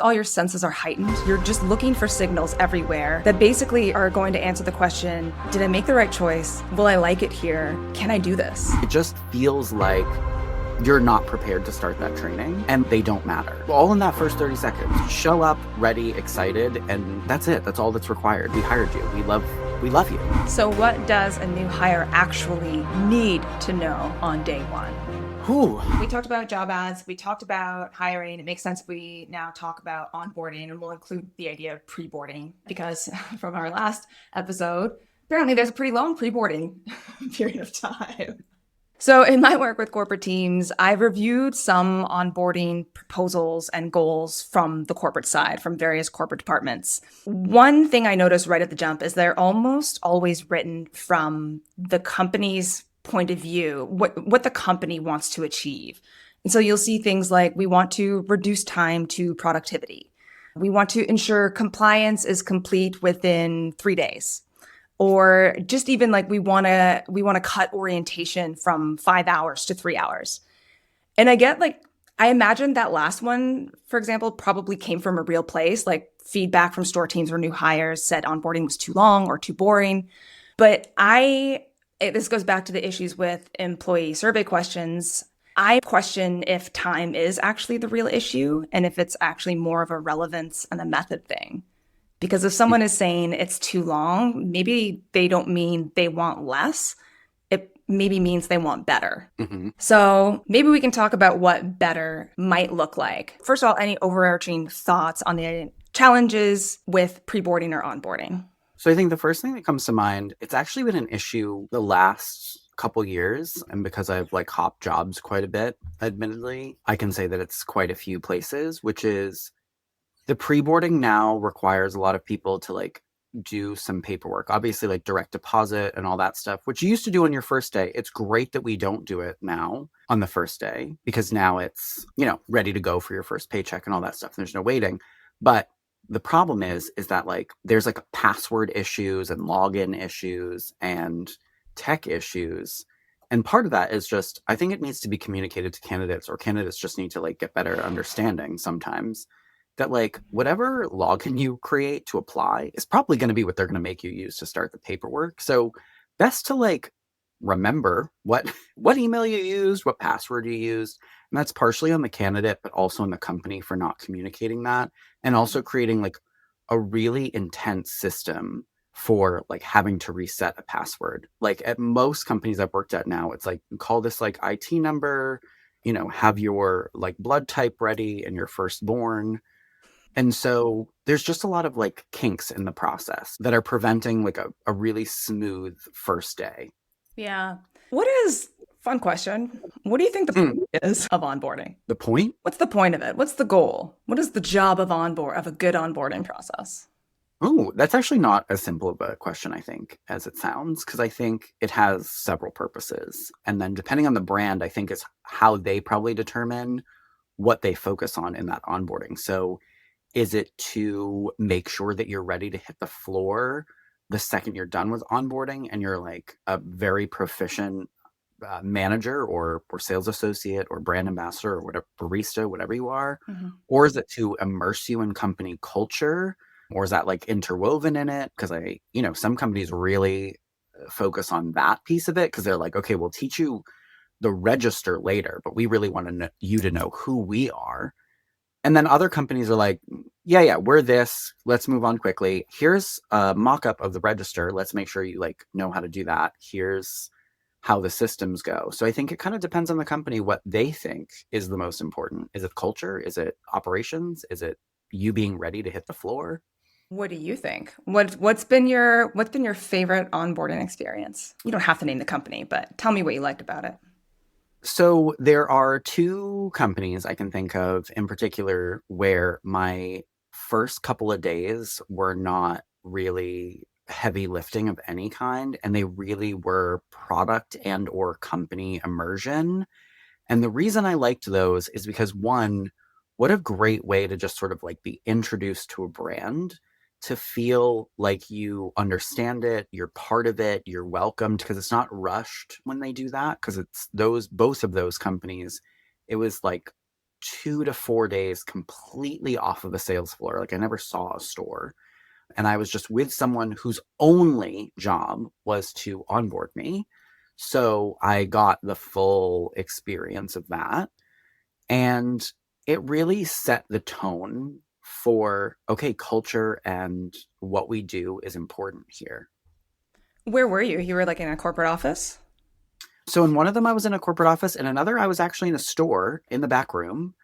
all your senses are heightened. You're just looking for signals everywhere that basically are going to answer the question, did I make the right choice? Will I like it here? Can I do this? It just feels like you're not prepared to start that training and they don't matter. All in that first 30 seconds. Show up, ready, excited, and that's it. That's all that's required. We hired you. We love you. So what does a new hire actually need to know on day one? We talked about job ads. We talked about hiring. It makes sense if we now talk about onboarding, and we'll include the idea of pre-boarding because from our last episode, apparently there's a pretty long pre-boarding period of time. So in my work with corporate teams, I've reviewed some onboarding proposals and goals from the corporate side, from various corporate departments. One thing I noticed right at the jump is they're almost always written from the company's point of view, what the company wants to achieve. And so you'll see things like, we want to reduce time to productivity. We want to ensure compliance is complete within 3 days. Or just even like we want to cut orientation from 5 hours to 3 hours. And I imagine that last one, for example, probably came from a real place, like feedback from store teams or new hires said onboarding was too long or too boring. But this goes back to the issues with employee survey questions. I question if time is actually the real issue and if it's actually more of a relevance and a method thing. Because if someone is saying it's too long, maybe they don't mean they want less. It maybe means they want better. Mm-hmm. So maybe we can talk about what better might look like. First of all, any overarching thoughts on the challenges with pre-boarding or onboarding? So I think the first thing that comes to mind, it's actually been an issue the last couple years. And because I've hopped jobs quite a bit, admittedly, I can say that it's quite a few places, which is the pre-boarding now requires a lot of people to do some paperwork, obviously direct deposit and all that stuff, which you used to do on your first day. It's great that we don't do it now on the first day because now it's, ready to go for your first paycheck and all that stuff. There's no waiting. But the problem is that there's password issues and login issues and tech issues. And part of that is just, I think it needs to be communicated to candidates, or candidates just need to get better understanding sometimes that whatever login you create to apply is probably going to be what they're going to make you use to start the paperwork. So best to remember what email you used, what password you used. And that's partially on the candidate, but also on the company for not communicating that. And also creating a really intense system for having to reset a password. At most companies I've worked at now, it's call this IT number, have your blood type ready and your firstborn. And so there's just a lot of kinks in the process that are preventing a really smooth first day. Yeah. Fun question. What do you think the point is of onboarding? The point? What's the point of it? What's the goal? What is the job of a good onboarding process? Oh, that's actually not as simple of a question, I think, as it sounds, because I think it has several purposes. And then depending on the brand, I think it's how they probably determine what they focus on in that onboarding. So is it to make sure that you're ready to hit the floor the second you're done with onboarding and you're a very proficient manager or sales associate or brand ambassador or whatever, barista, whatever you are? Mm-hmm. Or is it to immerse you in company culture? Or is that interwoven in it? Because some companies really focus on that piece of it because they're okay, we'll teach you the register later, but we really want you to know who we are. And then other companies are yeah, we're this. Let's move on quickly. Here's a mock-up of the register. Let's make sure you know how to do that. Here's how the systems go. So I think it kind of depends on the company what they think is the most important. Is it culture? Is it operations? Is it you being ready to hit the floor? What do you think? What's been your favorite onboarding experience? You don't have to name the company, but tell me what you liked about it. So there are two companies I can think of in particular where my first couple of days were not really heavy lifting of any kind, and they really were product and or company immersion. And the reason I liked those is because, one, what a great way to just sort of be introduced to a brand, to feel like you understand it, you're part of it, you're welcomed, because it's not rushed when they do that. Because it's both of those companies, it was 2 to 4 days completely off of the sales floor. Like I never saw a store. And I was just with someone whose only job was to onboard me. So I got the full experience of that. And it really set the tone for, okay, culture and what we do is important here. Where were you? You were like in a corporate office? So in one of them, I was in a corporate office. In another, I was actually in a store in the back room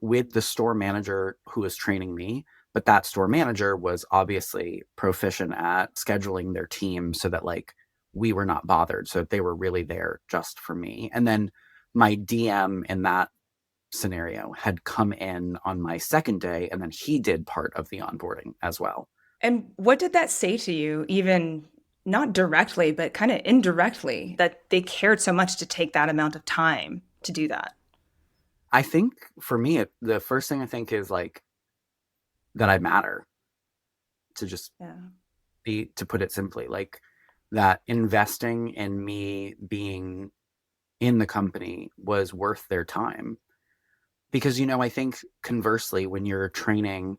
with the store manager who was training me. But that store manager was obviously proficient at scheduling their team so that like we were not bothered. So they were really there just for me. And then my DM in that scenario had come in on my second day, and then he did part of the onboarding as well. And what did that say to you, even not directly, but kind of indirectly, that they cared so much to take that amount of time to do that? I think for me, the first thing I think is like that I matter, to just be, to put it simply, like that investing in me being in the company was worth their time. Because, I think conversely, when you're training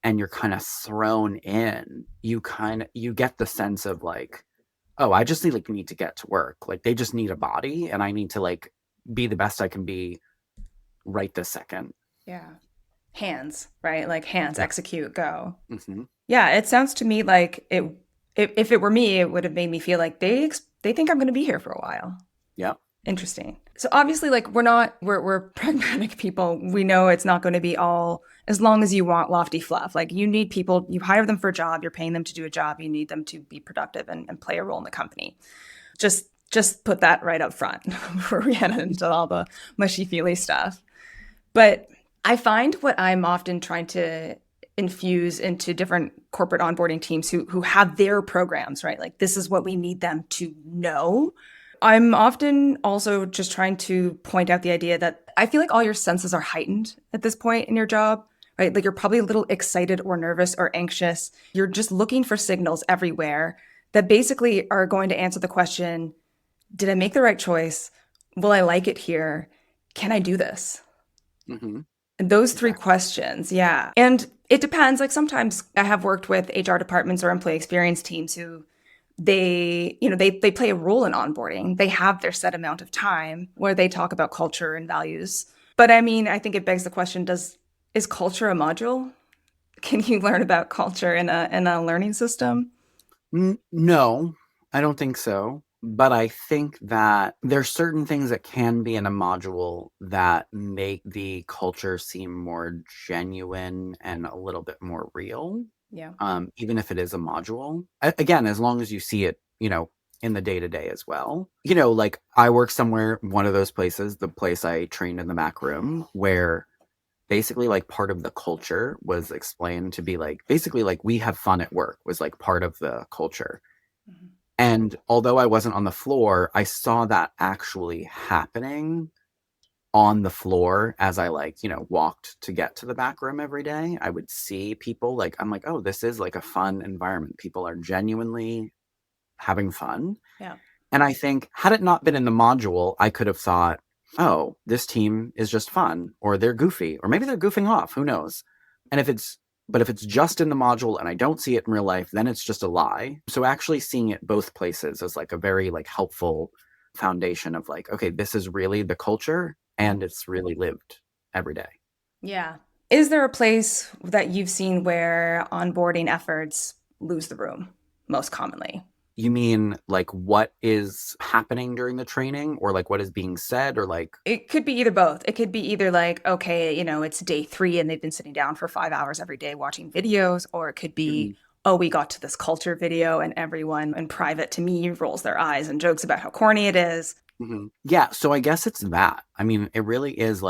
and you're kind of thrown in, you get the sense of like, oh, I just need to get to work. Like they just need a body and I need to like be the best I can be right this second. Yeah. Hands, right? Like hands, execute, go. Mm-hmm. Yeah, it sounds to me like if it were me, it would have made me feel like they think I'm going to be here for a while. Yeah. Interesting. So obviously, like we're pragmatic people. We know it's not going to be all as long as you want lofty fluff. Like you need people, you hire them for a job, you're paying them to do a job, you need them to be productive and play a role in the company. Just put that right up front before we head into all the mushy feely stuff. But I find what I'm often trying to infuse into different corporate onboarding teams who have their programs, right? Like this is what we need them to know. I'm often also just trying to point out the idea that I feel like all your senses are heightened at this point in your job, right? Like you're probably a little excited or nervous or anxious. You're just looking for signals everywhere that basically are going to answer the question, did I make the right choice? Will I like it here? Can I do this? Mm-hmm. And those three questions, yeah. And it depends. Like sometimes I have worked with HR departments or employee experience teams who they play a role in onboarding. They have their set amount of time where they talk about culture and values. But I mean, I think it begs the question, is culture a module? Can you learn about culture in a learning system? No, I don't think so. But I think that there's certain things that can be in a module that make the culture seem more genuine and a little bit more real. Yeah. Even if it is a module. Again, as long as you see it, in the day-to-day as well. Like I work somewhere, one of those places, the place I trained in the back room, where basically like part of the culture was explained to be like, basically like we have fun at work was like part of the culture. Mm-hmm. And although I wasn't on the floor, I saw that actually happening on the floor as I walked to get to the back room every day. I would see people I'm like, oh, this is like a fun environment. People are genuinely having fun. Yeah. And I think had it not been in the module, I could have thought, oh, this team is just fun, or they're goofy, or maybe they're goofing off. Who knows? And if it's just in the module and I don't see it in real life, then it's just a lie. So actually seeing it both places is like a very helpful foundation of okay, this is really the culture and it's really lived every day. Yeah. Is there a place that you've seen where onboarding efforts lose the room most commonly? You mean what is happening during the training, or what is being said, or It could be either both. It could be either okay, it's day 3 and they've been sitting down for 5 hours every day watching videos, or it could be, oh, we got to this culture video and everyone in private to me rolls their eyes and jokes about how corny it is. Mm-hmm. Yeah, so I guess it's that. I mean, it really is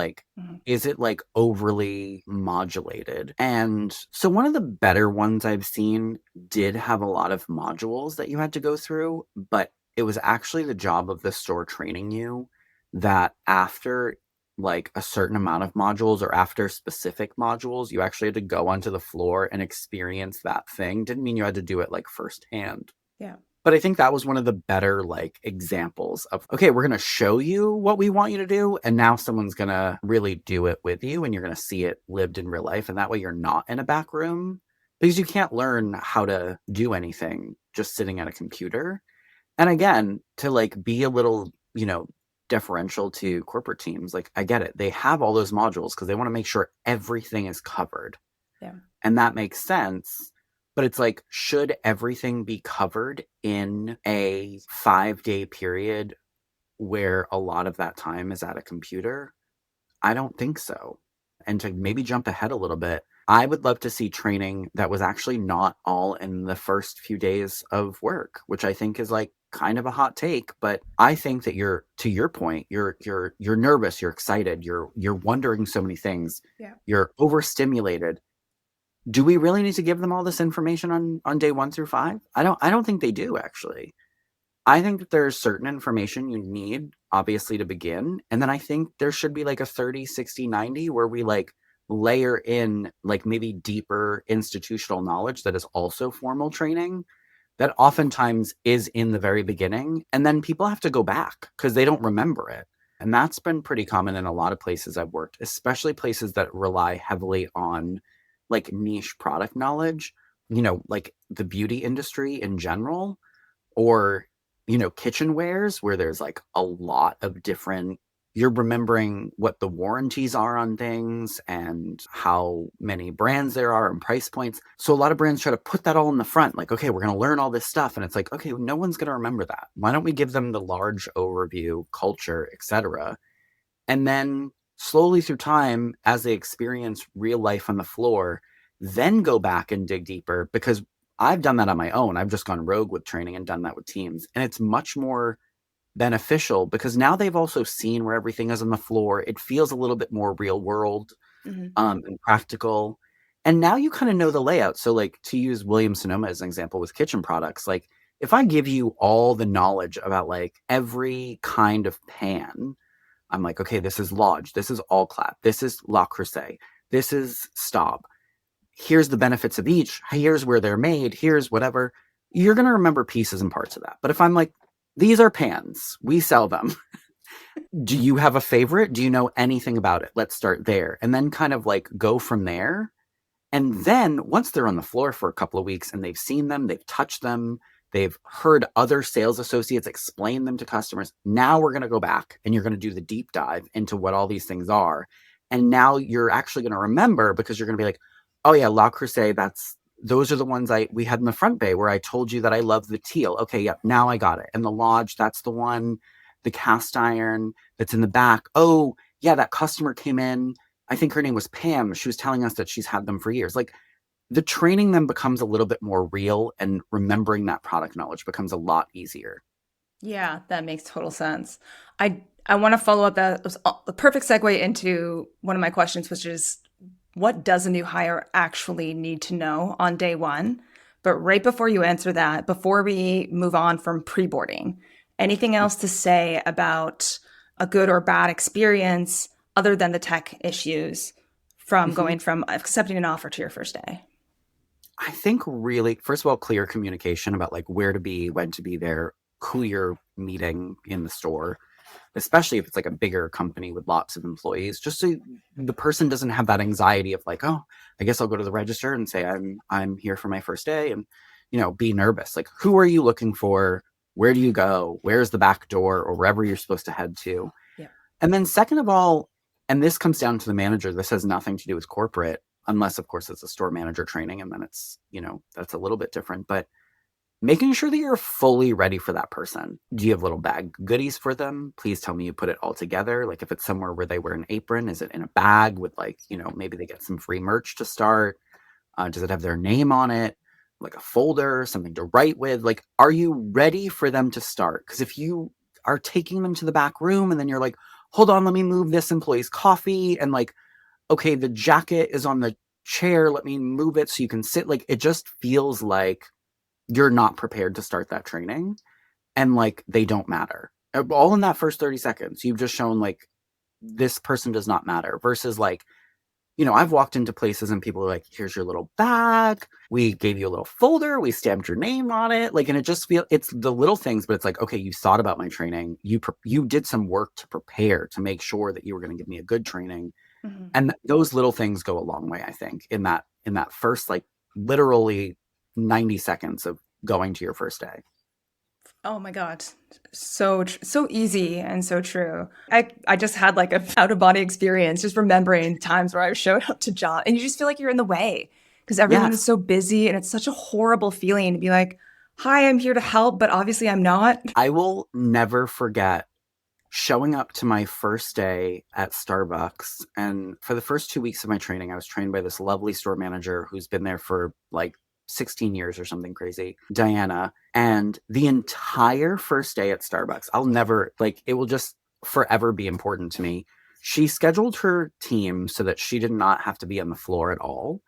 is it overly modulated? And so one of the better ones I've seen did have a lot of modules that you had to go through, but it was actually the job of the store training you that after a certain amount of modules or after specific modules, you actually had to go onto the floor and experience that thing. Didn't mean you had to do it firsthand. Yeah. But I think that was one of the better like examples of, okay, we're going to show you what we want you to do. And now someone's going to really do it with you and you're going to see it lived in real life. And that way you're not in a back room because you can't learn how to do anything just sitting at a computer. And again, to like be a little, deferential to corporate teams, like I get it. They have all those modules because they want to make sure everything is covered. Yeah. And that makes sense. But it's like, should everything be covered in a 5-day period where a lot of that time is at a computer? I don't think so. And to maybe jump ahead a little bit, I would love to see training that was actually not all in the first few days of work, which I think is like kind of a hot take, but I think that to your point, you're nervous, you're excited, you're wondering so many things. Yeah. You're overstimulated. Do we really need to give them all this information on day 1 through 5? I don't think they do, actually. I think that there's certain information you need, obviously, to begin. And then I think there should be like a 30, 60, 90 where we like layer in like maybe deeper institutional knowledge that is also formal training that oftentimes is in the very beginning. And then people have to go back because they don't remember it. And that's been pretty common in a lot of places I've worked, especially places that rely heavily on like niche product knowledge, like the beauty industry in general, or, kitchenwares where there's like a lot of different, you're remembering what the warranties are on things and how many brands there are and price points. So a lot of brands try to put that all in the front, like, okay, we're going to learn all this stuff. And it's like, okay, no one's going to remember that. Why don't we give them the large overview, culture, etc. And then slowly through time, as they experience real life on the floor, then go back and dig deeper, because I've done that on my own. I've just gone rogue with training and done that with teams. And it's much more beneficial because now they've also seen where everything is on the floor. It feels a little bit more real world, and practical. And now you kind of know the layout. So like, to use Williams Sonoma as an example with kitchen products, like if I give you all the knowledge about like every kind of pan, I'm like, okay, this is Lodge, this is All Clap, this is Le Creuset, this is Staub. Here's the benefits of each. Here's where they're made. Here's whatever. You're going to remember pieces and parts of that. But if I'm like, these are pans, we sell them. Do you have a favorite? Do you know anything about it? Let's start there. And then kind of like go from there. And then once they're on the floor for a couple of weeks and they've seen them, they've touched them, they've heard other sales associates explain them to customers. Now we're going to go back and you're going to do the deep dive into what all these things are. And now you're actually going to remember because you're going to be like, oh yeah, Le Creuset, those are the ones we had in the front bay where I told you that I love the teal. Okay, yep, now I got it. And the Lodge, that's the one, the cast iron that's in the back. Oh yeah, that customer came in. I think her name was Pam. She was telling us that she's had them for years. Like the training then becomes a little bit more real and remembering that product knowledge becomes a lot easier. Yeah, that makes total sense. I want to follow up. That was the perfect segue into one of my questions, which is, what does a new hire actually need to know on day 1? But right before you answer that, before we move on from pre-boarding, anything else to say about a good or bad experience other than the tech issues from going from accepting an offer to your first day? I think really, first of all, clear communication about like where to be, when to be there, who you're meeting in the store, especially if it's like a bigger company with lots of employees, just so the person doesn't have that anxiety of like, oh, I guess I'll go to the register and say I'm here for my first day and, be nervous. Like, who are you looking for? Where do you go? Where's the back door or wherever you're supposed to head to? Yeah. And then second of all, and this comes down to the manager, this has nothing to do with corporate, unless of course it's a store manager training. And then it's, that's a little bit different, but making sure that you're fully ready for that person. Do you have little bag goodies for them? Please tell me you put it all together. Like if it's somewhere where they wear an apron, is it in a bag with like, maybe they get some free merch to start? Does it have their name on it? Like a folder, something to write with? Like, are you ready for them to start? Because if you are taking them to the back room and then you're like, hold on, let me move this employee's coffee. And like, okay, the jacket is on the chair. Let me move it so you can sit. Like, it just feels like you're not prepared to start that training and like they don't matter. All in that first 30 seconds, you've just shown like this person does not matter versus like I've walked into places and people are like, here's your little bag. We gave you a little folder. We stamped your name on it. Like, and it just it's the little things, but it's like, okay, you thought about my training. You did some work to prepare to make sure that you were going to give me a good training. Mhm. And those little things go a long way, I think, in that first, like, literally 90 seconds of going to your first day. Oh my God. So easy and so true. I just had like a out of body experience just remembering times where I showed up to job and you just feel like you're in the way because everyone is Yes. so busy and it's such a horrible feeling to be like, "Hi, I'm here to help, but obviously I'm not." I will never forget showing up to my first day at Starbucks. And for the first 2 weeks of my training, I was trained by this lovely store manager who's been there for like 16 years or something crazy, Diana. And the entire first day at Starbucks, I'll never, like, it will just forever be important to me. She scheduled her team so that she did not have to be on the floor at all.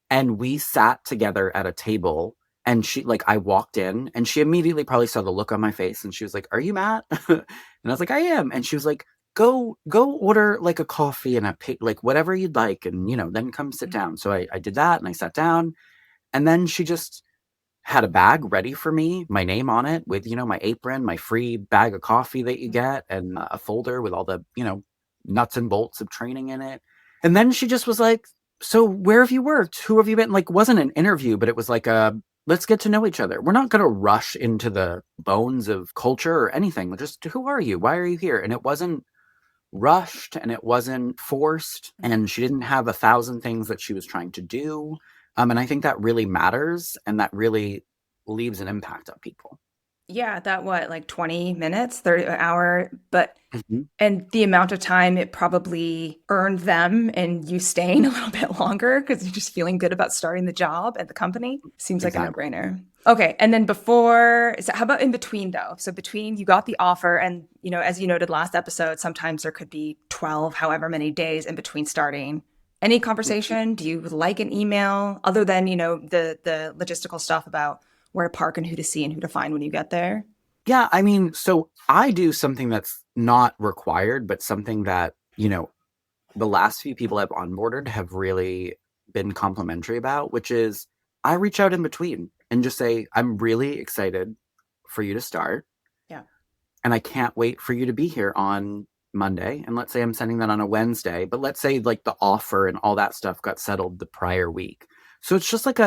And we sat together at a table, and I walked in and she immediately probably saw the look on my face and she was like, "Are you Matt?" And I was like, "I am." And she was like, go order like a coffee and like whatever you'd like. And, then come sit down. So I did that and I sat down, and then she just had a bag ready for me, my name on it with, my apron, my free bag of coffee that you get, and a folder with all the, nuts and bolts of training in it. And then she just was like, "So where have you worked? Who have you been?" Like, wasn't an interview, but it was like let's get to know each other. We're not going to rush into the bones of culture or anything. Just, who are you? Why are you here? And it wasn't rushed and it wasn't forced. And she didn't have 1,000 things that she was trying to do. And I think that really matters, and that really leaves an impact on people. Yeah, that what, like 20 minutes, 30 an hour, but Mhm. and the amount of time it probably earned them and you staying a little bit longer because you're just feeling good about starting the job at the company seems like a Exactly. no-brainer. Okay, and then before, so how about in between though? So between you got the offer and, as you noted last episode, sometimes there could be 12, however many days in between starting. Any conversation? Do you like an email other than, the logistical stuff about where to park and who to see and who to find when you get there? Yeah, I mean, so I do something that's not required, but something that, the last few people I've onboarded have really been complimentary about, which is I reach out in between and just say, "I'm really excited for you to start. Yeah. And I can't wait for you to be here on Monday." And let's say I'm sending that on a Wednesday, but let's say like the offer and all that stuff got settled the prior week. So it's just like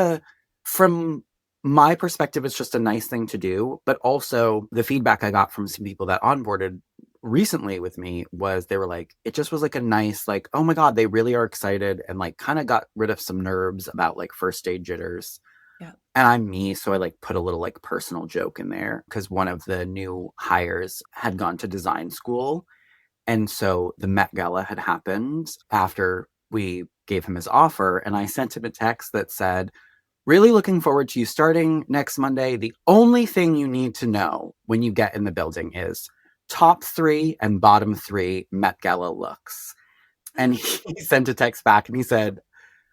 from my perspective, it's just a nice thing to do. But also the feedback I got from some people that onboarded recently with me was they were like, it just was like a nice, like, oh my God, they really are excited, and like kind of got rid of some nerves about like first day jitters. Yeah. And I'm me, so I like put a little like personal joke in there because one of the new hires had gone to design school. And so the Met Gala had happened after we gave him his offer. And I sent him a text that said, "Really looking forward to you starting next Monday. The only thing you need to know when you get in the building is top 3 and bottom 3 Met Gala looks." And he sent a text back and he said,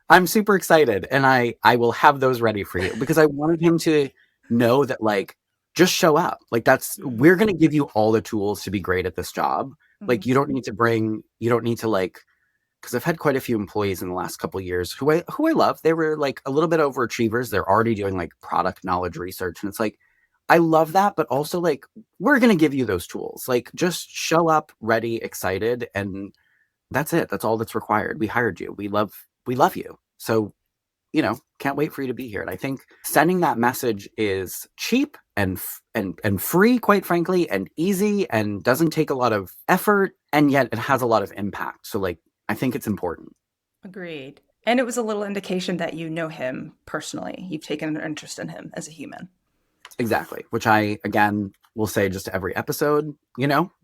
"I'm super excited, and I will have those ready for you," because I wanted him to know that, like, just show up. Like, we're gonna give you all the tools to be great at this job. Mhm. Like, you don't need to, like, because I've had quite a few employees in the last couple of years who I love. They were like a little bit overachievers. They're already doing like product knowledge research, and it's like, I love that, but also like, we're gonna give you those tools. Like, just show up ready, excited, and that's it. That's all that's required. We hired you. We love you. So, can't wait for you to be here. And I think sending that message is cheap and free, quite frankly, and easy, and doesn't take a lot of effort, and yet it has a lot of impact. So, like, I think it's important. Agreed. And it was a little indication that you know him personally. You've taken an interest in him as a human. Exactly. Which I, again, will say just every episode,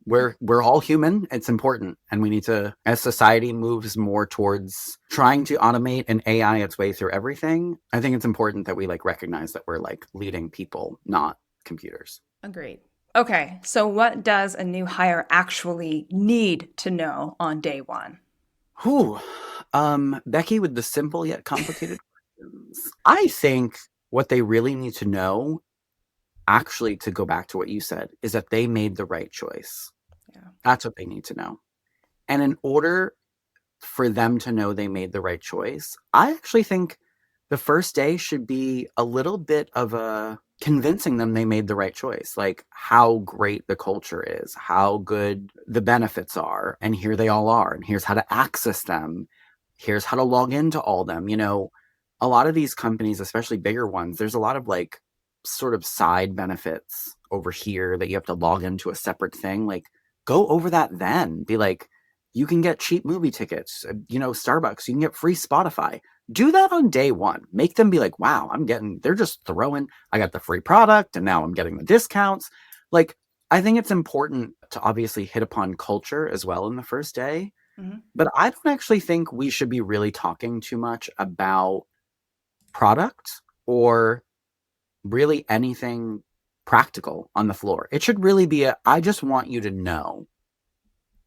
we're all human. It's important. And we need to, as society moves more towards trying to automate and AI its way through everything, I think it's important that we like recognize that we're like leading people, not computers. Agreed. Okay, so what does a new hire actually need to know on day one? Whew. Becky, with the simple yet complicated questions. I think what they really need to know, actually, to go back to what you said, is that they made the right choice. Yeah. That's what they need to know. And in order for them to know they made the right choice. I actually think the first day should be a little bit of a convincing them they made the right choice, like how great the culture is, how good the benefits are, and here they all are, and here's how to access them, here's how to log into all them. A lot of these companies, especially bigger ones, there's a lot of like sort of side benefits over here that you have to log into a separate thing. Like, go over that then. Be like, you can get cheap movie tickets, Starbucks, you can get free Spotify. Do that on day one. Make them be like, wow, they're just throwing, I got the free product and now I'm getting the discounts. Like, I think it's important to obviously hit upon culture as well in the first day. Mhm. But I don't actually think we should be really talking too much about product or really anything practical on the floor. It should really be I just want you to know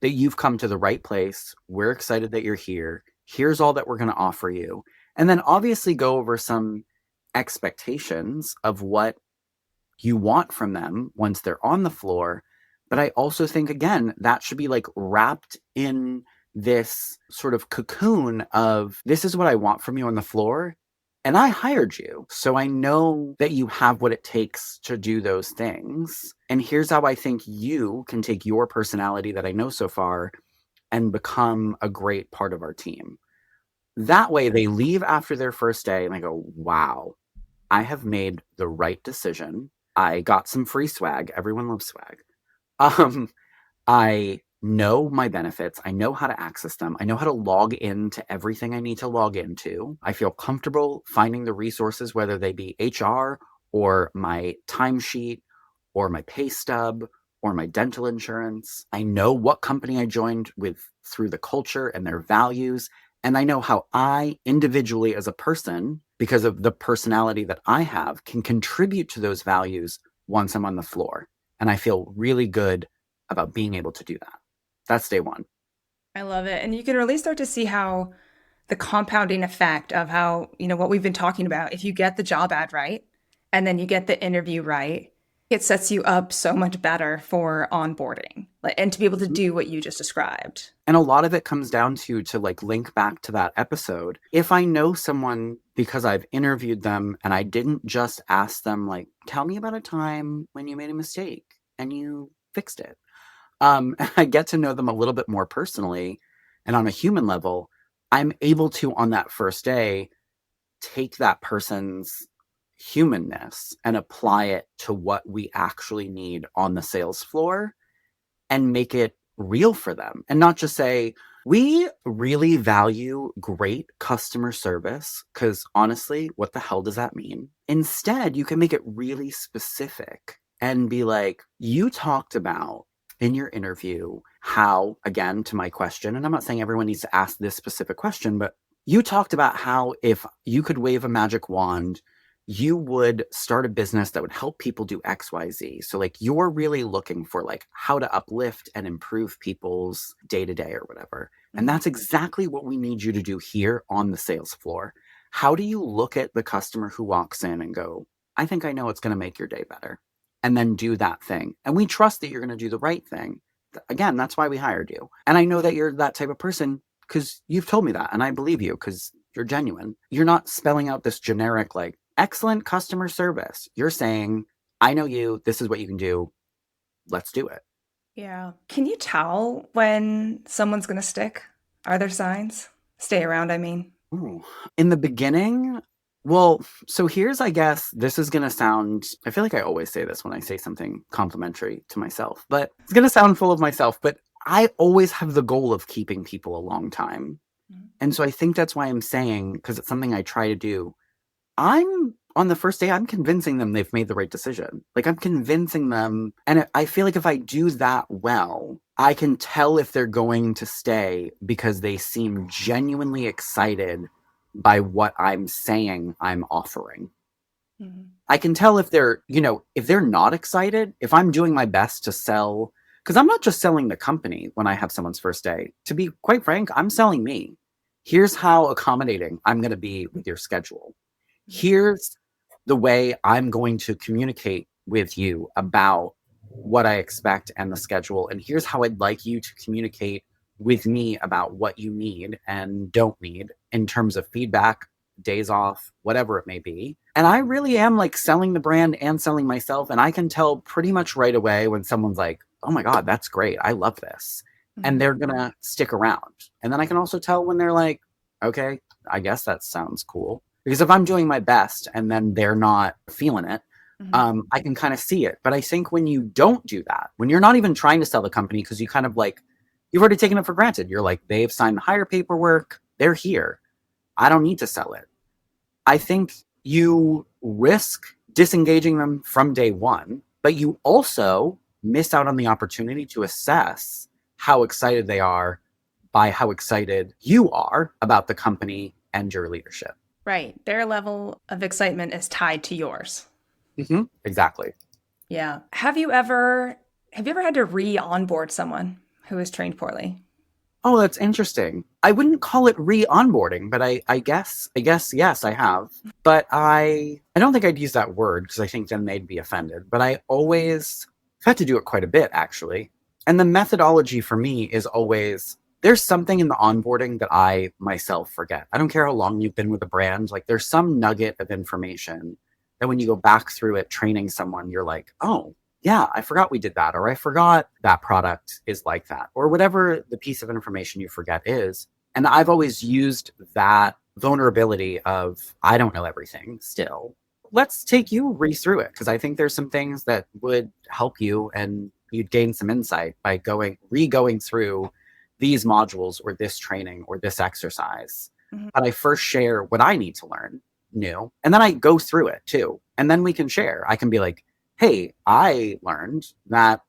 that you've come to the right place. We're excited that you're here. Here's all that we're going to offer you. And then obviously go over some expectations of what you want from them once they're on the floor. But I also think, again, that should be like wrapped in this sort of cocoon of this is what I want from you on the floor. And I hired you. So I know that you have what it takes to do those things. And here's how I think you can take your personality that I know so far and become a great part of our team. That way they leave after their first day and they go, wow, I have made the right decision. I got some free swag. Everyone loves swag. I know my benefits. I know how to access them. I know how to log into everything I need to log into. I feel comfortable finding the resources, whether they be HR or my timesheet or my pay stub or my dental insurance. I know what company I joined with through the culture and their values. And I know how I individually as a person, because of the personality that I have, can contribute to those values once I'm on the floor. And I feel really good about being able to do that. That's day one. I love it. And you can really start to see how the compounding effect of how, what we've been talking about, if you get the job ad right, and then you get the interview right, it sets you up so much better for onboarding and to be able to do what you just described. And a lot of it comes down to like link back to that episode. If I know someone because I've interviewed them and I didn't just ask them like, tell me about a time when you made a mistake and you fixed it. I get to know them a little bit more personally and on a human level. I'm able to, on that first day, take that person's humanness and apply it to what we actually need on the sales floor and make it real for them and not just say, we really value great customer service, because honestly, what the hell does that mean? Instead, you can make it really specific and be like, you talked about in your interview how, again, to my question, and I'm not saying everyone needs to ask this specific question, but you talked about how if you could wave a magic wand, you would start a business that would help people do XYZ. So like you're really looking for like how to uplift and improve people's day-to-day or whatever. And that's exactly what we need you to do here on the sales floor. How do you look at the customer who walks in and go, I think I know what's going to make your day better, and then do that thing. And we trust that you're going to do the right thing. Again, that's why we hired you. And I know that you're that type of person because you've told me that. And I believe you because you're genuine. You're not spelling out this generic, like, excellent customer service. You're saying, I know you. This is what you can do. Let's do it. Yeah. Can you tell when someone's going to stick? Are there signs? Stay around, I mean. Ooh. In the beginning, well, so here's, I guess, this is going to sound, I feel like I always say this when I say something complimentary to myself, but it's going to sound full of myself, but I always have the goal of keeping people a long time. And so I think that's why I'm saying, because it's something I try to do, on the first day, I'm convincing them they've made the right decision. Like I'm convincing them. And I feel like if I do that well, I can tell if they're going to stay because they seem genuinely excited by what I'm saying I'm offering. I can tell if they're, if they're not excited, if I'm doing my best to sell, because I'm not just selling the company when I have someone's first day. To be quite frank, I'm selling me. Here's how accommodating I'm going to be with your schedule. Here's the way I'm going to communicate with you about what I expect and the schedule. And here's how I'd like you to communicate with me about what you need and don't need in terms of feedback, days off, whatever it may be. And I really am like selling the brand and selling myself. And I can tell pretty much right away when someone's like, oh my God, that's great. I love this. And they're going to stick around. And then I can also tell when they're like, okay, I guess that sounds cool. Because if I'm doing my best and then they're not feeling it, I can kind of see it. But I think when you don't do that, when you're not even trying to sell the company because you kind of like, you've already taken it for granted. You're like, they've signed the hire paperwork. They're here. I don't need to sell it. I think you risk disengaging them from day one, but you also miss out on the opportunity to assess how excited they are by how excited you are about the company and your leadership. Right. Their level of excitement is tied to yours. Exactly. Yeah. Have you ever had to re-onboard someone who was trained poorly? Oh, that's interesting. I wouldn't call it re-onboarding, but I guess yes, I have. But I don't think I'd use that word because I think then they'd be offended. But I've had to do it quite a bit, actually. And the methodology for me is always, there's something in the onboarding that I myself forget. I don't care how long you've been with a brand. Like there's some nugget of information that when you go back through it, training someone, you're like, oh, yeah, I forgot we did that, or I forgot that product is like that, or whatever the piece of information you forget is. And I've always used that vulnerability of, I don't know everything still. Let's take you through it, because I think there's some things that would help you and you'd gain some insight by going through these modules or this training or this exercise. But I first share what I need to learn new, and then I go through it too. And then we can share. I can be like, hey, I learned that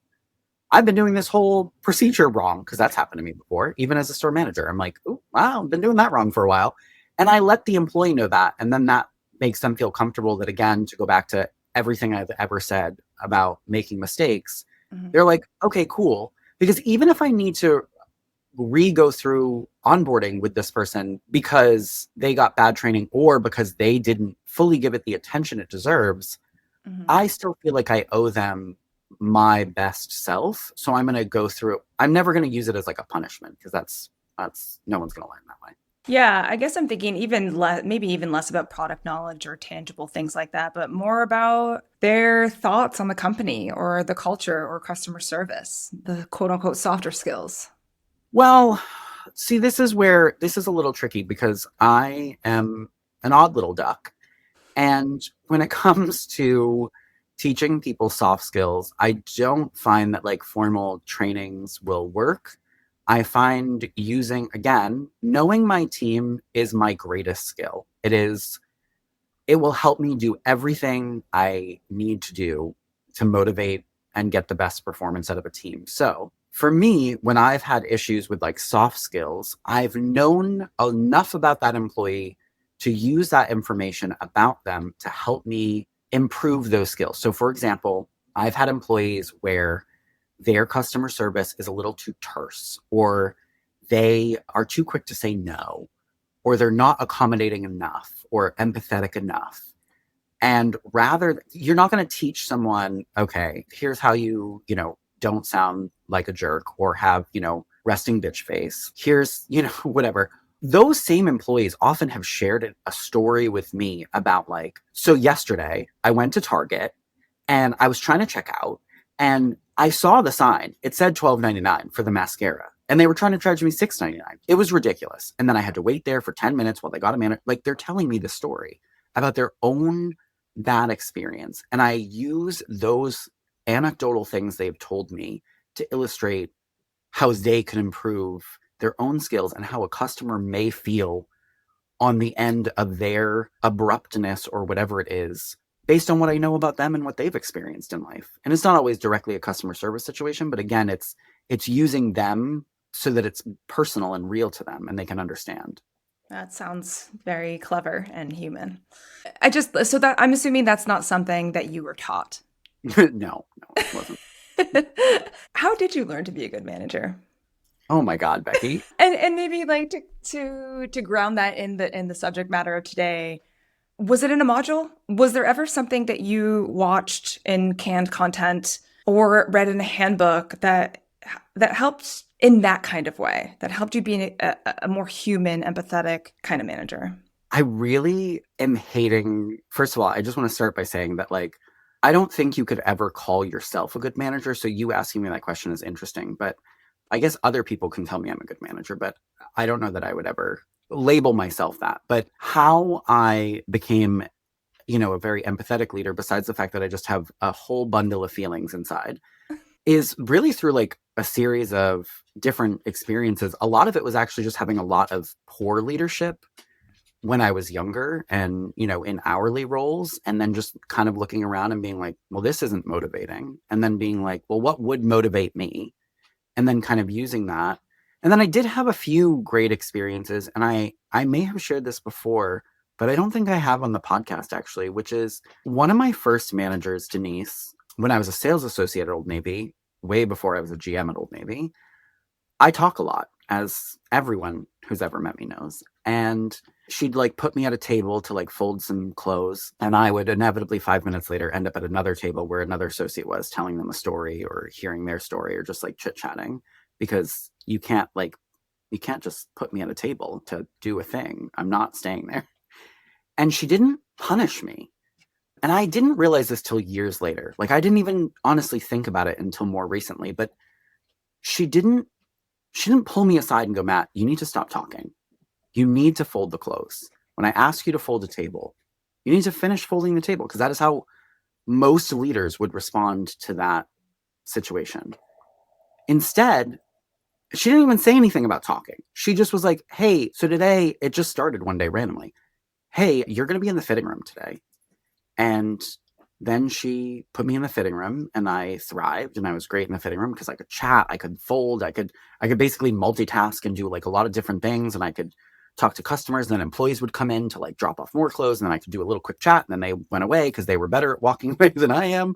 I've been doing this whole procedure wrong, because that's happened to me before, even as a store manager. I'm like, oh, wow, I've been doing that wrong for a while. And I let the employee know that. And then that makes them feel comfortable that, again, to go back to everything I've ever said about making mistakes, they're like, okay, cool. Because even if I need to go through onboarding with this person because they got bad training or because they didn't fully give it the attention it deserves, I still feel like I owe them my best self. So I'm going to go through it. I'm never going to use it as like a punishment, because that's no one's going to learn that way. Yeah, I guess I'm thinking maybe even less about product knowledge or tangible things like that, but more about their thoughts on the company or the culture or customer service, the quote unquote softer skills. Well, see, this is a little tricky, because I am an odd little duck. And when it comes to teaching people soft skills, I don't find that like formal trainings will work. I find knowing my team is my greatest skill. It will help me do everything I need to do to motivate and get the best performance out of a team. So for me, when I've had issues with like soft skills, I've known enough about that employee to use that information about them to help me improve those skills. So for example, I've had employees where their customer service is a little too terse, or they are too quick to say no, or they're not accommodating enough or empathetic enough. And you're not going to teach someone, okay, here's how you don't sound like a jerk or have, resting bitch face. Here's, whatever. Those same employees often have shared a story with me about like, so yesterday I went to Target and I was trying to check out and I saw the sign. It said $12.99 for the mascara, and they were trying to charge me $6.99. It was ridiculous. And then I had to wait there for 10 minutes while they got a manager. Like, they're telling me the story about their own bad experience. And I use those anecdotal things they've told me to illustrate how they can improve their own skills and how a customer may feel on the end of their abruptness or whatever it is, based on what I know about them and what they've experienced in life. And it's not always directly a customer service situation, but again, it's using them so that it's personal and real to them and they can understand. That sounds very clever and human. I'm assuming that's not something that you were taught. No, it wasn't. How did you learn to be a good manager? Oh my God, Becky. And maybe like to ground that in the subject matter of today, was it in a module? Was there ever something that you watched in canned content or read in a handbook that that helped in that kind of way, that helped you be a more human, empathetic kind of manager? I really am hating, first of all, I just want to start by saying that, like, I don't think you could ever call yourself a good manager. So you asking me that question is interesting, but I guess other people can tell me I'm a good manager, but I don't know that I would ever label myself that. But how I became, a very empathetic leader, besides the fact that I just have a whole bundle of feelings inside, is really through like a series of different experiences. A lot of it was actually just having a lot of poor leadership when I was younger and, in hourly roles, and then just kind of looking around and being like, well, this isn't motivating. And then being like, well, what would motivate me? And then kind of using that. And then I did have a few great experiences, and I may have shared this before, but I don't think I have on the podcast actually, which is one of my first managers, Denise, when I was a sales associate at Old Navy, way before I was a GM at Old Navy. I talk a lot, as everyone who's ever met me knows. And she'd like put me at a table to like fold some clothes, and I would inevitably 5 minutes later end up at another table where another associate was telling them a story or hearing their story or just like chit-chatting, because you can't just put me at a table to do a thing. I'm not staying there. And she didn't punish me. And I didn't realize this till years later. Like, I didn't even honestly think about it until more recently, but she didn't pull me aside and go, Matt, you need to stop talking. You need to fold the clothes. When I ask you to fold a table, you need to finish folding the table, because that is how most leaders would respond to that situation. Instead, she didn't even say anything about talking. She just was like, hey, so today, it just started one day randomly. Hey, you're going to be in the fitting room today. And then she put me in the fitting room, and I thrived, and I was great in the fitting room because I could chat, I could fold, I could basically multitask and do like a lot of different things, and I could talk to customers, and then employees would come in to like drop off more clothes, and then I could do a little quick chat, and then they went away because they were better at walking away than I am.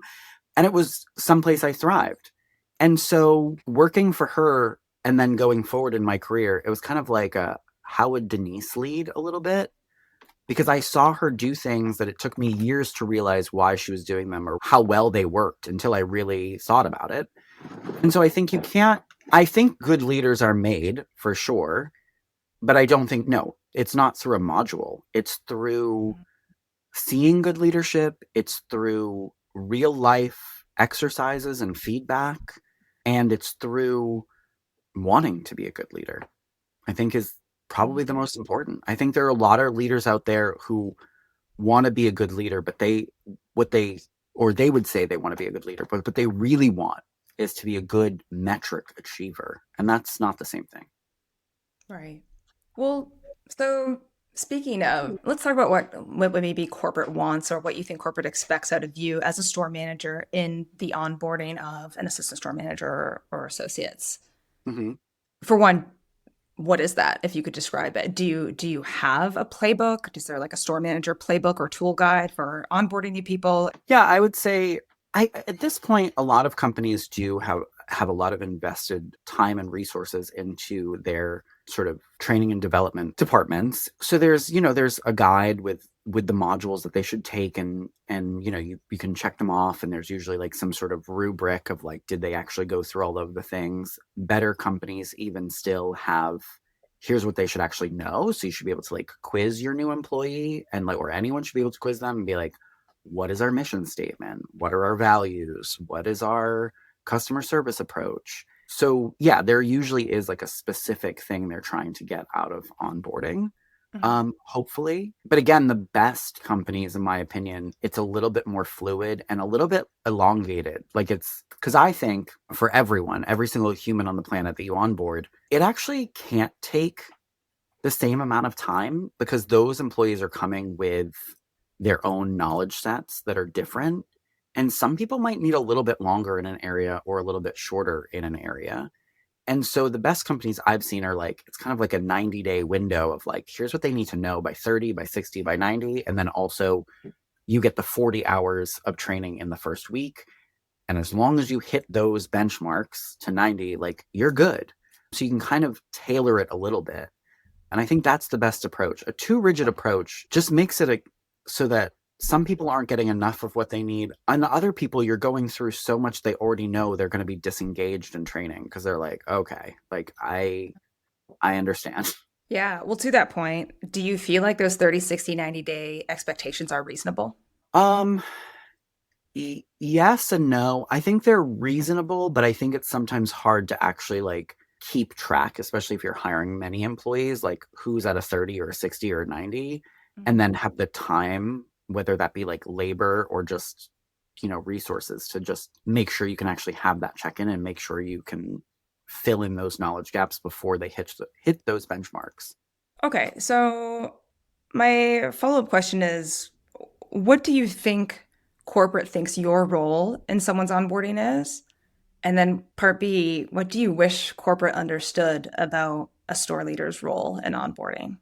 And it was someplace I thrived. And so working for her and then going forward in my career, it was kind of like how would Denise lead a little bit? Because I saw her do things that it took me years to realize why she was doing them or how well they worked until I really thought about it. And so I think I think good leaders are made for sure, but I don't think, no, it's not through a module. It's through seeing good leadership. It's through real life exercises and feedback. And it's through wanting to be a good leader, I think, is probably the most important. I think there are a lot of leaders out there who want to be a good leader, but they would say they want to be a good leader, but what they really want is to be a good metric achiever. And that's not the same thing. Right. Well, so speaking of, let's talk about what maybe corporate wants or what you think corporate expects out of you as a store manager in the onboarding of an assistant store manager or associates. Mm-hmm. For one, what is that? If you could describe it, do you have a playbook? Is there like a store manager playbook or tool guide for onboarding new people? Yeah, I would say at this point, a lot of companies do have a lot of invested time and resources into their sort of training and development departments. So there's a guide with the modules that they should take, and you can check them off, and there's usually like some sort of rubric of like, did they actually go through all of the things? Better companies even still have, here's what they should actually know. So you should be able to like quiz your new employee, and like, or anyone should be able to quiz them and be like, what is our mission statement? What are our values? What is our customer service approach? So yeah, there usually is like a specific thing they're trying to get out of onboarding, hopefully. But again, the best companies, in my opinion, it's a little bit more fluid and a little bit elongated. Like, it's because I think for everyone, every single human on the planet that you onboard, it actually can't take the same amount of time, because those employees are coming with their own knowledge sets that are different. And some people might need a little bit longer in an area or a little bit shorter in an area. And so the best companies I've seen are like, it's kind of like a 90-day window of like, here's what they need to know by 30, by 60, by 90. And then also you get the 40 hours of training in the first week. And as long as you hit those benchmarks to 90, like, you're good. So you can kind of tailor it a little bit. And I think that's the best approach. A too rigid approach just makes it so that some people aren't getting enough of what they need. And other people, you're going through so much they already know they're going to be disengaged in training because they're like, okay, like I understand. Yeah. Well, to that point, do you feel like those 30, 60, 90-day expectations are reasonable? Um, yes and no. I think they're reasonable, but I think it's sometimes hard to actually like keep track, especially if you're hiring many employees, like who's at a 30 or a 60 or a 90, and then have the time, whether that be like labor or just, resources to just make sure you can actually have that check-in and make sure you can fill in those knowledge gaps before they hit those benchmarks. Okay. So my follow-up question is, what do you think corporate thinks your role in someone's onboarding is? And then part B, what do you wish corporate understood about a store leader's role in onboarding?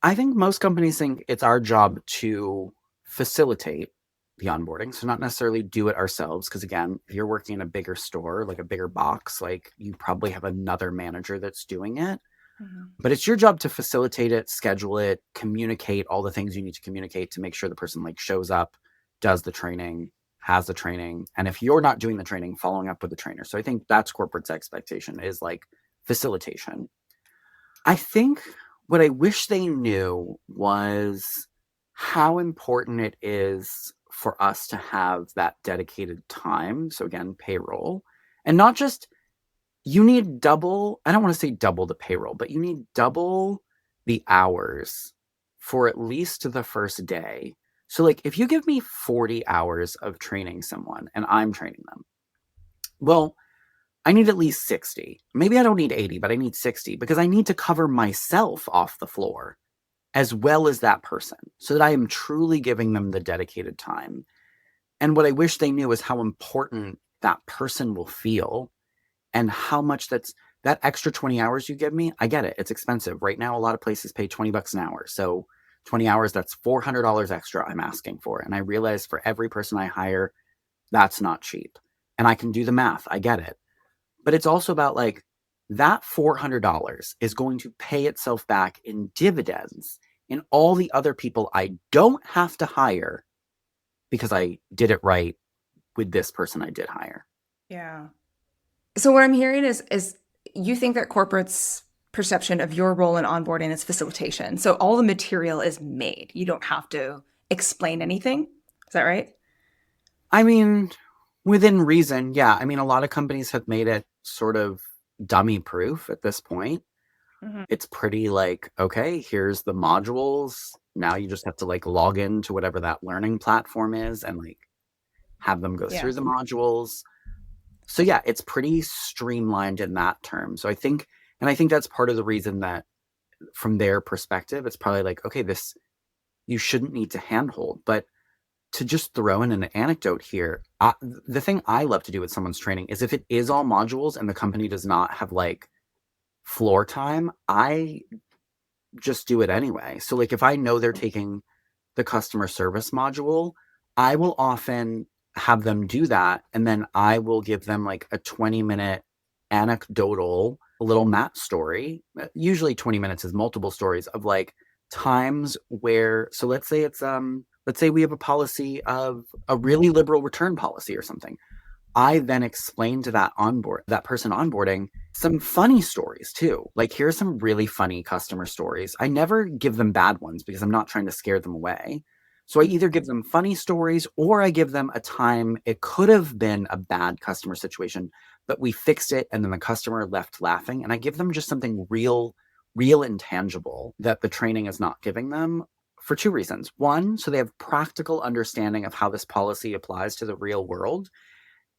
I think most companies think it's our job to facilitate the onboarding. So not necessarily do it ourselves. Because again, if you're working in a bigger store, like a bigger box, like you probably have another manager that's doing it. Mhm. But it's your job to facilitate it, schedule it, communicate all the things you need to communicate to make sure the person like shows up, does the training, has the training. And if you're not doing the training, following up with the trainer. So I think that's corporate's expectation is like facilitation. I think what I wish they knew was how important it is for us to have that dedicated time. So again, payroll. And not just you need double, I don't want to say double the payroll, but you need double the hours for at least the first day. So like if you give me 40 hours of training someone and I'm training them, well, I need at least 60. Maybe I don't need 80, but I need 60 because I need to cover myself off the floor as well as that person so that I am truly giving them the dedicated time. And what I wish they knew is how important that person will feel and how much that extra 20 hours you give me. I get it. It's expensive. Right now, a lot of places pay 20 bucks an hour. So 20 hours, that's $400 extra I'm asking for. And I realize for every person I hire, that's not cheap. And I can do the math. I get it. But it's also about like that $400 is going to pay itself back in dividends in all the other people I don't have to hire because I did it right with this person I did hire. Yeah. So what I'm hearing is you think that corporate's perception of your role in onboarding is facilitation. So all the material is made. You don't have to explain anything. Is that right? I mean, within reason, yeah. I mean, a lot of companies have made it sort of dummy proof at this point. Mhm. It's pretty like, okay, here's the modules. Now you just have to like log into whatever that learning platform is and like have them go Yeah. through the modules. So yeah, it's pretty streamlined in that term. So I think that's part of the reason that from their perspective, it's probably like, okay, this, you shouldn't need to handhold. But to just throw in an anecdote here, the thing I love to do with someone's training is if it is all modules and the company does not have like floor time, I just do it anyway. So like if I know they're taking the customer service module, I will often have them do that. And then I will give them like a 20-minute anecdotal little Matt story. Usually 20 minutes is multiple stories of like times where, so let's say we have a policy of a really liberal return policy or something. I then explain to that person onboarding some funny stories too. Like here's some really funny customer stories. I never give them bad ones because I'm not trying to scare them away. So I either give them funny stories or I give them a time it could have been a bad customer situation, but we fixed it and then the customer left laughing. And I give them just something real and tangible that the training is not giving them for two reasons. One, so they have practical understanding of how this policy applies to the real world,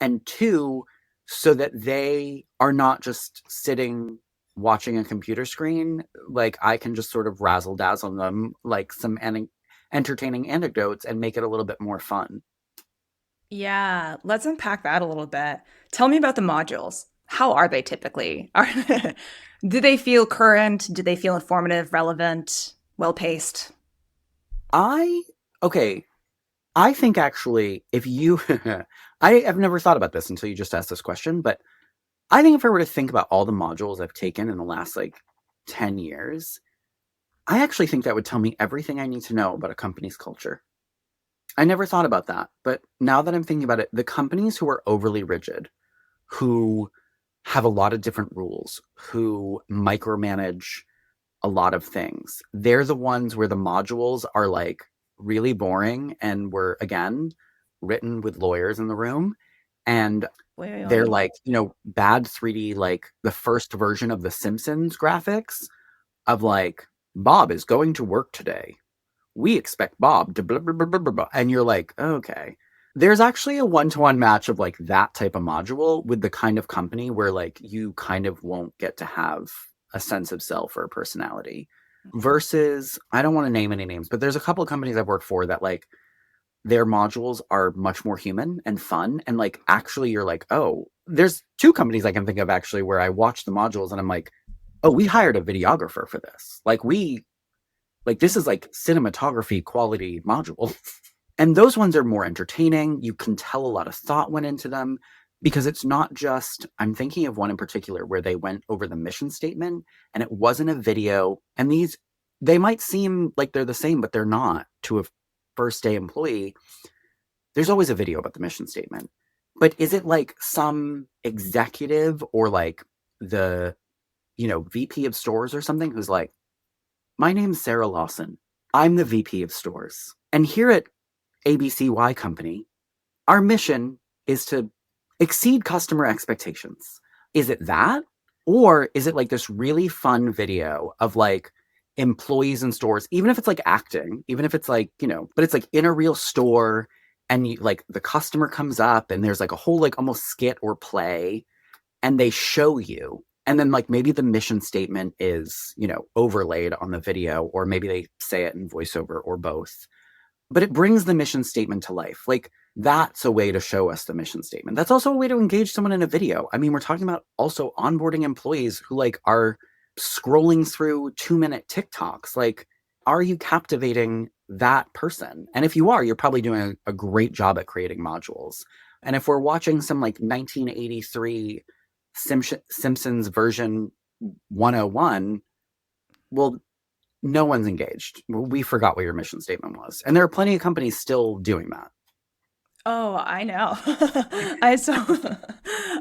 and two, so that they are not just sitting watching a computer screen. Like I can just sort of razzle dazzle them like some entertaining anecdotes and make it a little bit more fun. Yeah, let's unpack that a little bit. Tell me about the modules. How are they typically? Do they feel current? Do they feel informative, relevant, well-paced? I okay, I think actually if you I have never thought about this until you just asked this question, but I think if I were to think about all the modules I've taken in the last like 10 years, I actually think that would tell me everything I need to know about a company's culture. I never thought about that. But now that I'm thinking about it, the companies who are overly rigid, who have a lot of different rules, who micromanage a lot of things, they're the ones where the modules are like really boring and were, again, written with lawyers in the room. And Wait, they're wait. like, bad 3D, like the first version of the Simpsons graphics of like, Bob is going to work today. We expect Bob to blah, blah, blah, blah, blah, blah. And you're like, okay. There's actually a one-to-one match of like that type of module with the kind of company where like you kind of won't get to have a sense of self or personality. Versus, I don't want to name any names, but there's a couple of companies I've worked for that like their modules are much more human and fun. And like, actually, you're like, oh, there's two companies I can think of actually where I watch the modules and I'm like, oh, we hired a videographer for this. Like this is like cinematography quality module. And those ones are more entertaining. You can tell a lot of thought went into them because it's not just, I'm thinking of one in particular where they went over the mission statement and it wasn't a video. And they might seem like they're the same, but they're not to a first day employee. There's always a video about the mission statement. But is it like some executive or like the, VP of stores or something who's like, my name's Sarah Lawson. I'm the VP of stores. And here at ABCY Company, our mission is to exceed customer expectations. Is it that? Or is it like this really fun video of like employees in stores, even if it's like acting, even if it's like, but it's like in a real store and you, like the customer comes up and there's like a whole like almost skit or play and they show you. And then like maybe the mission statement is, overlaid on the video, or maybe they say it in voiceover or both. But it brings the mission statement to life. Like that's a way to show us the mission statement. That's also a way to engage someone in a video. I mean, we're talking about also onboarding employees who like are scrolling through 2-minute TikToks. Like, are you captivating that person? And if you are, you're probably doing a great job at creating modules. And if we're watching some like 1983 Simpsons version 101, well, no one's engaged. We forgot what your mission statement was. And there are plenty of companies still doing that. Oh, I know. I so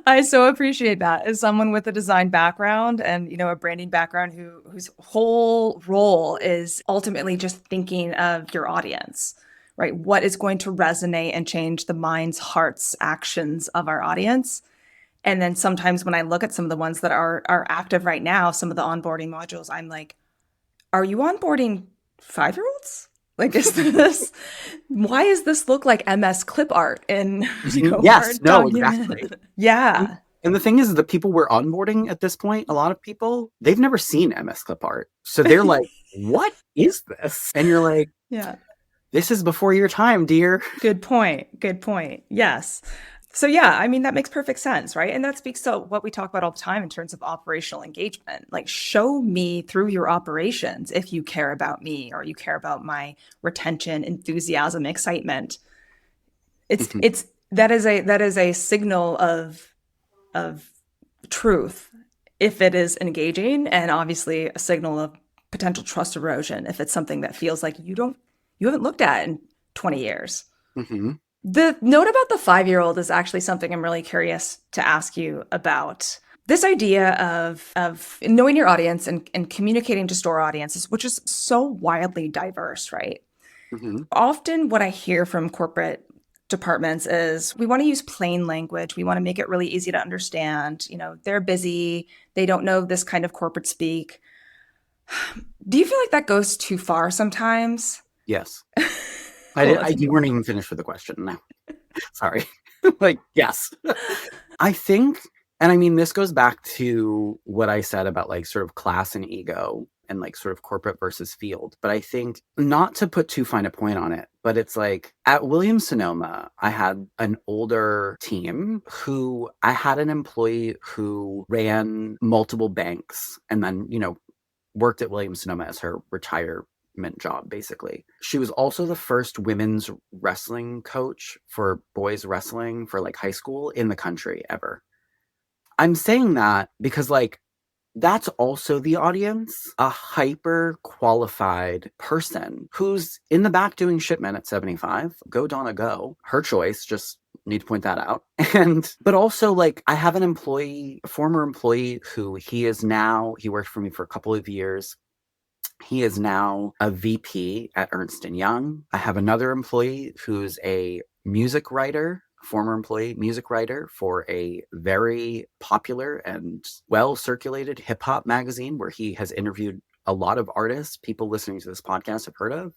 I so appreciate that as someone with a design background and a branding background whose whole role is ultimately just thinking of your audience, right? What is going to resonate and change the minds, hearts, actions of our audience? And then sometimes when I look at some of the ones that are active right now, some of the onboarding modules, I'm like, are you onboarding 5-year-olds? Like, why does this look like MS clip art in, yes, Word no, document? exactly. Yeah. And the thing is, the people we're onboarding at this point, a lot of people, they've never seen MS clip art. So they're like, what is this? And you're like, yeah. This is before your time, dear. Good point. Good point. Yes. So yeah, I mean, that makes perfect sense, right? And that speaks to what we talk about all the time in terms of operational engagement. Like, show me through your operations if you care about me or you care about my retention, enthusiasm, excitement. That is a signal of truth if it is engaging, and obviously a signal of potential trust erosion if it's something that feels like you haven't looked at in 20 years. Mm-hmm. The note about the 5-year-old is actually something I'm really curious to ask you about. This idea of knowing your audience and communicating to store audiences, which is so wildly diverse, right? Mm-hmm. Often what I hear from corporate departments is we want to use plain language. We want to make it really easy to understand. They're busy. They don't know this kind of corporate speak. Do you feel like that goes too far sometimes? Yes. Cool. You weren't even finished with the question. No. Sorry. Like, yes. I think, and I mean, this goes back to what I said about like sort of class and ego and like sort of corporate versus field. But I think, not to put too fine a point on it, but it's like at Williams-Sonoma, I had an older team who I had an employee who ran multiple banks and then, worked at Williams-Sonoma as her retirement job, basically. She was also the first women's wrestling coach for boys wrestling for like high school in the country ever. I'm saying that because like That's also the audience. A hyper qualified person who's in the back doing shipment at 75. Go, Donna, go. Her choice, just need to point that out. But also, like, I have an employee, a former employee who he worked for me for a couple of years. He is now a VP at Ernst & Young. I have another employee who's a music writer, former employee, music writer for a very popular and well-circulated hip-hop magazine where he has interviewed a lot of artists people listening to this podcast have heard of.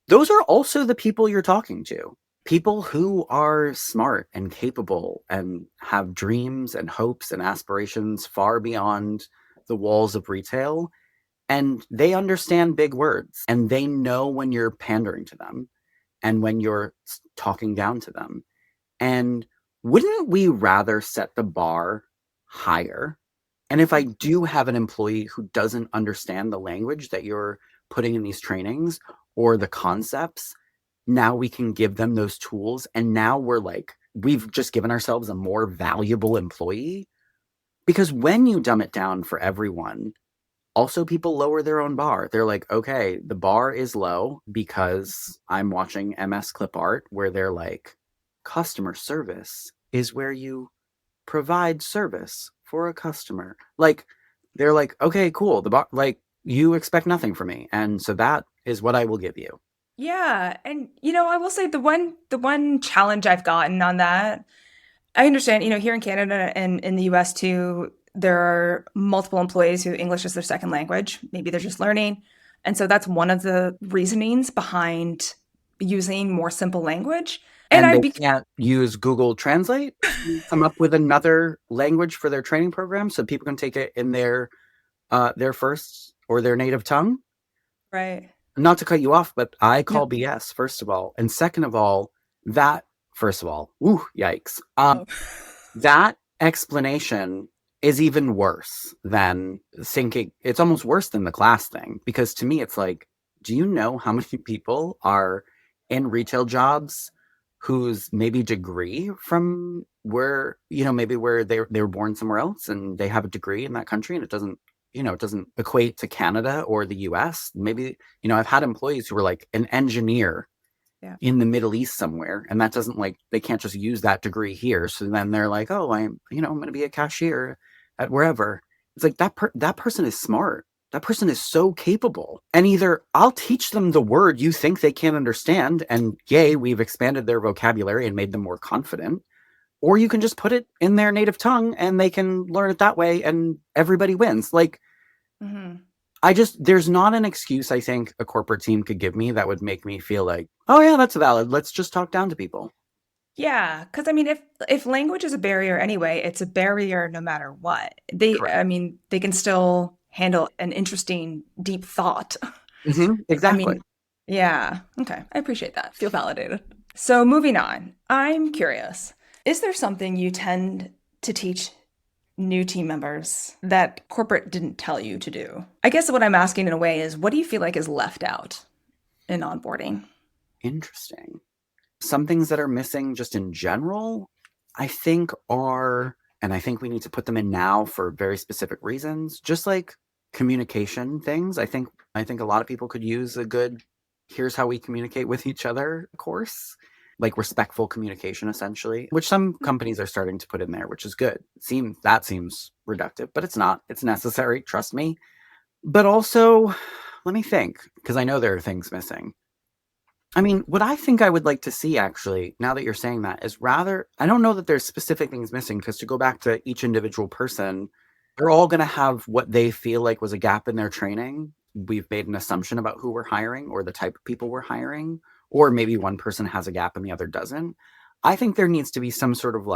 Those are also the people you're talking to. People who are smart and capable and have dreams and hopes and aspirations far beyond the walls of retail. And they understand big words and they know when you're pandering to them and when you're talking down to them. And wouldn't we rather set the bar higher? And if I do have an employee who doesn't understand the language that you're putting in these trainings or the concepts, now we can give them those tools. And now we've just given ourselves a more valuable employee. Because when you dumb it down for everyone, also people lower their own bar. They're like, okay, the bar is low because I'm watching MS Clip Art where they're like, customer service is where you provide service for a customer. Like, they're like, okay, cool. The bar, like, you expect nothing from me. And so that is what I will give you. Yeah, and I will say the one challenge I've gotten on that, I understand, here in Canada and in the US too, there are multiple employees who English is their second language. Maybe they're just learning. And so that's one of the reasonings behind using more simple language. And And I'd they be can't use Google Translate to come up with another language for their training program so people can take it in their first or their native tongue. right. Not to cut you off, but I No. call BS, first of all. And second of all, first of all, woo, yikes. Oh. That explanation is even worse than thinking. It's almost worse than the class thing, because to me, it's like, do you know how many people are in retail jobs whose maybe degree from where, maybe where they were born somewhere else and they have a degree in that country and it doesn't equate to Canada or the US. Maybe, I've had employees who were like an engineer Yeah. in the Middle East somewhere, and that doesn't they can't just use that degree here. So then they're like, oh, I'm going to be a cashier at wherever. It's like that person is smart. That person is so capable. And either I'll teach them the word you think they can't understand, and yay, we've expanded their vocabulary and made them more confident, or you can just put it in their native tongue and they can learn it that way and everybody wins. Like, Mhm. there's not an excuse I think a corporate team could give me that would make me feel like, oh yeah, that's valid. Let's just talk down to people. Yeah, because I mean, if language is a barrier anyway, it's a barrier no matter what. Correct. I mean, they can still handle an interesting, deep thought. I Exactly. mean, yeah. Okay, I appreciate that. Feel validated. So moving on, I'm curious. Is there something you tend to teach new team members that corporate didn't tell you to do? I guess what I'm asking in a way is, what do you feel like is left out in onboarding? Interesting. Some things that are missing just in general, I think and I think we need to put them in now for very specific reasons, just like communication things. I think a lot of people could use a good, here's how we communicate with each other course, like respectful communication, essentially, which some companies are starting to put in there, which is good. That seems reductive, but it's not. It's necessary, trust me. But also, let me think, because I know there are things missing. I mean, what I think I would like to see, actually, now that you're saying that, is rather, I don't know that there's specific things missing, because to go back to each individual person, they're all going to have what they feel like was a gap in their training. We've made an assumption about who we're hiring or the type of people we're hiring, or maybe one person has a gap and the other doesn't. I think there needs to be some sort of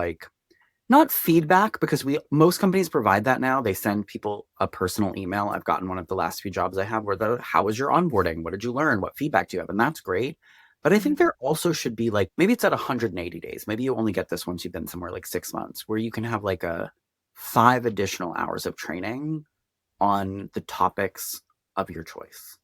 not feedback, because most companies provide that now. They send people a personal email. I've gotten one of the last few jobs I have where how was your onboarding? What did you learn? What feedback do you have? And that's great. But I think there also should be maybe it's at 180 days. Maybe you only get this once you've been somewhere 6 months, where you can have a 5 additional hours of training on the topics of your choice.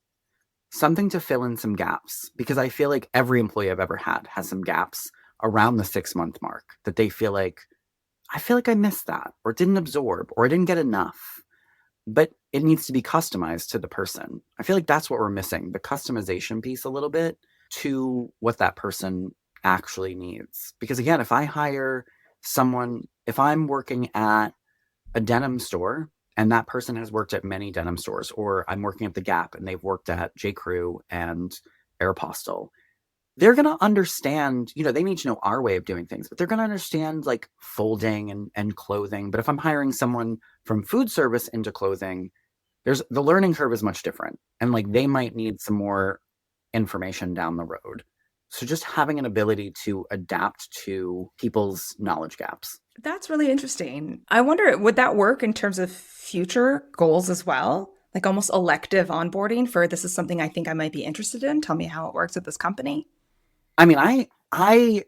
Something to fill in some gaps, because I feel like every employee I've ever had has some gaps around the 6-month mark that they feel like, I feel like I missed that or didn't absorb or I didn't get enough. but it needs to be customized to the person. I feel like that's what we're missing, the customization piece a little bit to what that person actually needs. Because again, if I hire someone, if I'm working at a denim store and that person has worked at many denim stores, or I'm working at the Gap and they've worked at J. Crew and Aeropostale, they're going to understand, they need to know our way of doing things, but they're going to understand like folding and clothing. But if I'm hiring someone from food service into clothing, the learning curve is much different. And like they might need some more information down the road. So just having an ability to adapt to people's knowledge gaps. That's really interesting. I wonder, would that work in terms of future goals as well? Like almost elective onboarding for this is something I think I might be interested in. Tell me how it works at this company. I mean, I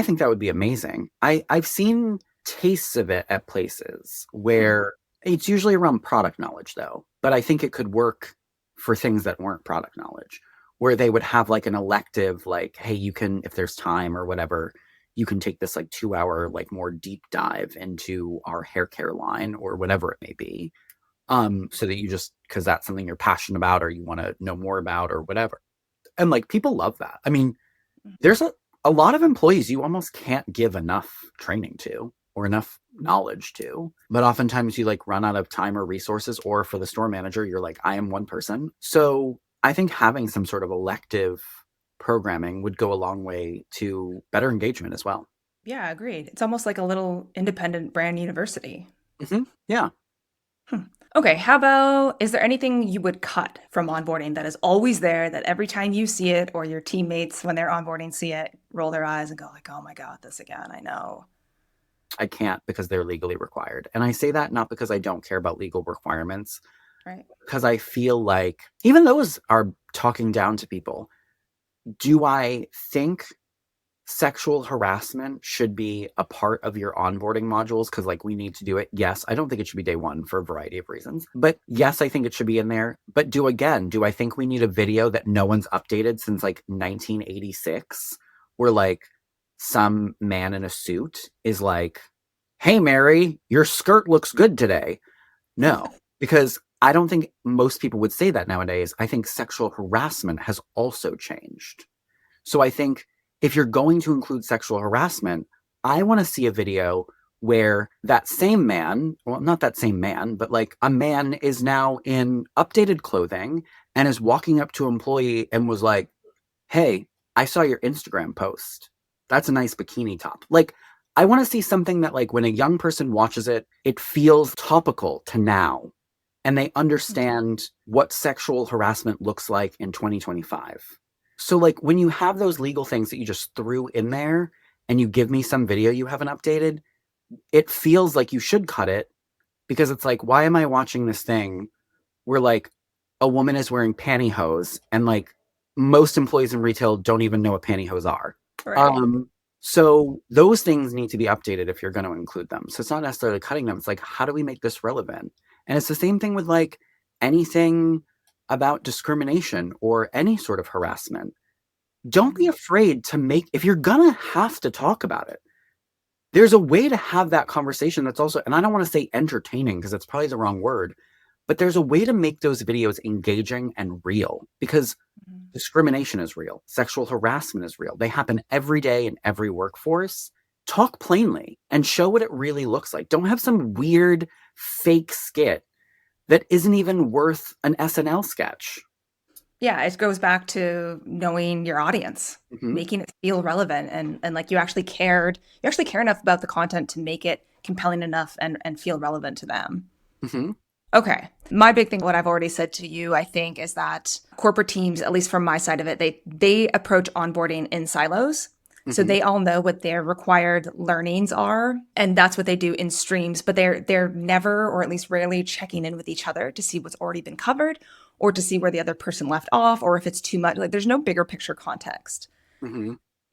think that would be amazing. I've seen tastes of it at places where it's usually around product knowledge though, but I think it could work for things that weren't product knowledge, where they would have like an elective, like, hey, you can, if there's time or whatever, you can take this like 2 hour, like more deep dive into our hair care line or whatever it may be. So that you just, cause that's something you're passionate about or you want to know more about or whatever. And like people love that. I mean, there's a lot of employees you almost can't give enough training to or enough knowledge to, but oftentimes you like run out of time or resources, or for the store manager, you're like, I am one person. So I think having some sort of elective programming would go a long way to better engagement as well. Yeah, agreed. It's almost like a little independent brand university. Yeah. Okay, how about, is there anything you would cut from onboarding that is always there, that every time you see it or your teammates when they're onboarding see it, roll their eyes and go like, oh my God, this again, I know. I can't because they're legally required. And I say that not because I don't care about legal requirements, Right. because I feel like even those are talking down to people. Do I think sexual harassment should be a part of your onboarding modules because like we need to do it? Yes. I don't think it should be day one for a variety of reasons, but yes, I think it should be in there. But do I think we need a video that no one's updated since like 1986 where like some man in a suit is like, hey Mary, your skirt looks good today? No, because I don't think most people would say that nowadays. I think sexual harassment has also changed. So I think if you're going to include sexual harassment, I want to see a video where that same man, well, not that same man, but like a man is now in updated clothing and is walking up to an employee and was like, hey, I saw your Instagram post. That's a nice bikini top. Like, I want to see something that like when a young person watches it, it feels topical to now. And they understand what sexual harassment looks like in 2025. So like when you have those legal things that you just threw in there and you give me some video you haven't updated, it feels like you should cut it, because it's like, why am I watching this thing where like a woman is wearing pantyhose and like most employees in retail don't even know what pantyhose are. Right. So those things need to be updated if you're going to include them. So it's not necessarily cutting them. It's like, how do we make this relevant? And it's the same thing with like anything about discrimination or any sort of harassment. Don't be afraid to make, if you're gonna have to talk about it, there's a way to have that conversation that's also, and I don't want to say entertaining because that's probably the wrong word, but there's a way to make those videos engaging and real, because discrimination is real. Sexual harassment is real. They happen every day in every workforce. Talk plainly and show what it really looks like. Don't have some weird fake skit that isn't even worth an SNL sketch. Yeah, it goes back to knowing your audience, making it feel relevant, and like you actually care enough about the content to make it compelling enough and feel relevant to them. Okay. My big thing, what I've already said to you, I think, is that corporate teams, at least from my side of it, they approach onboarding in silos. So they all know what their required learnings are, and that's what they do in streams, but they're never, or at least rarely, checking in with each other to see what's already been covered or to see where the other person left off, or if it's too much. Like there's no bigger picture context.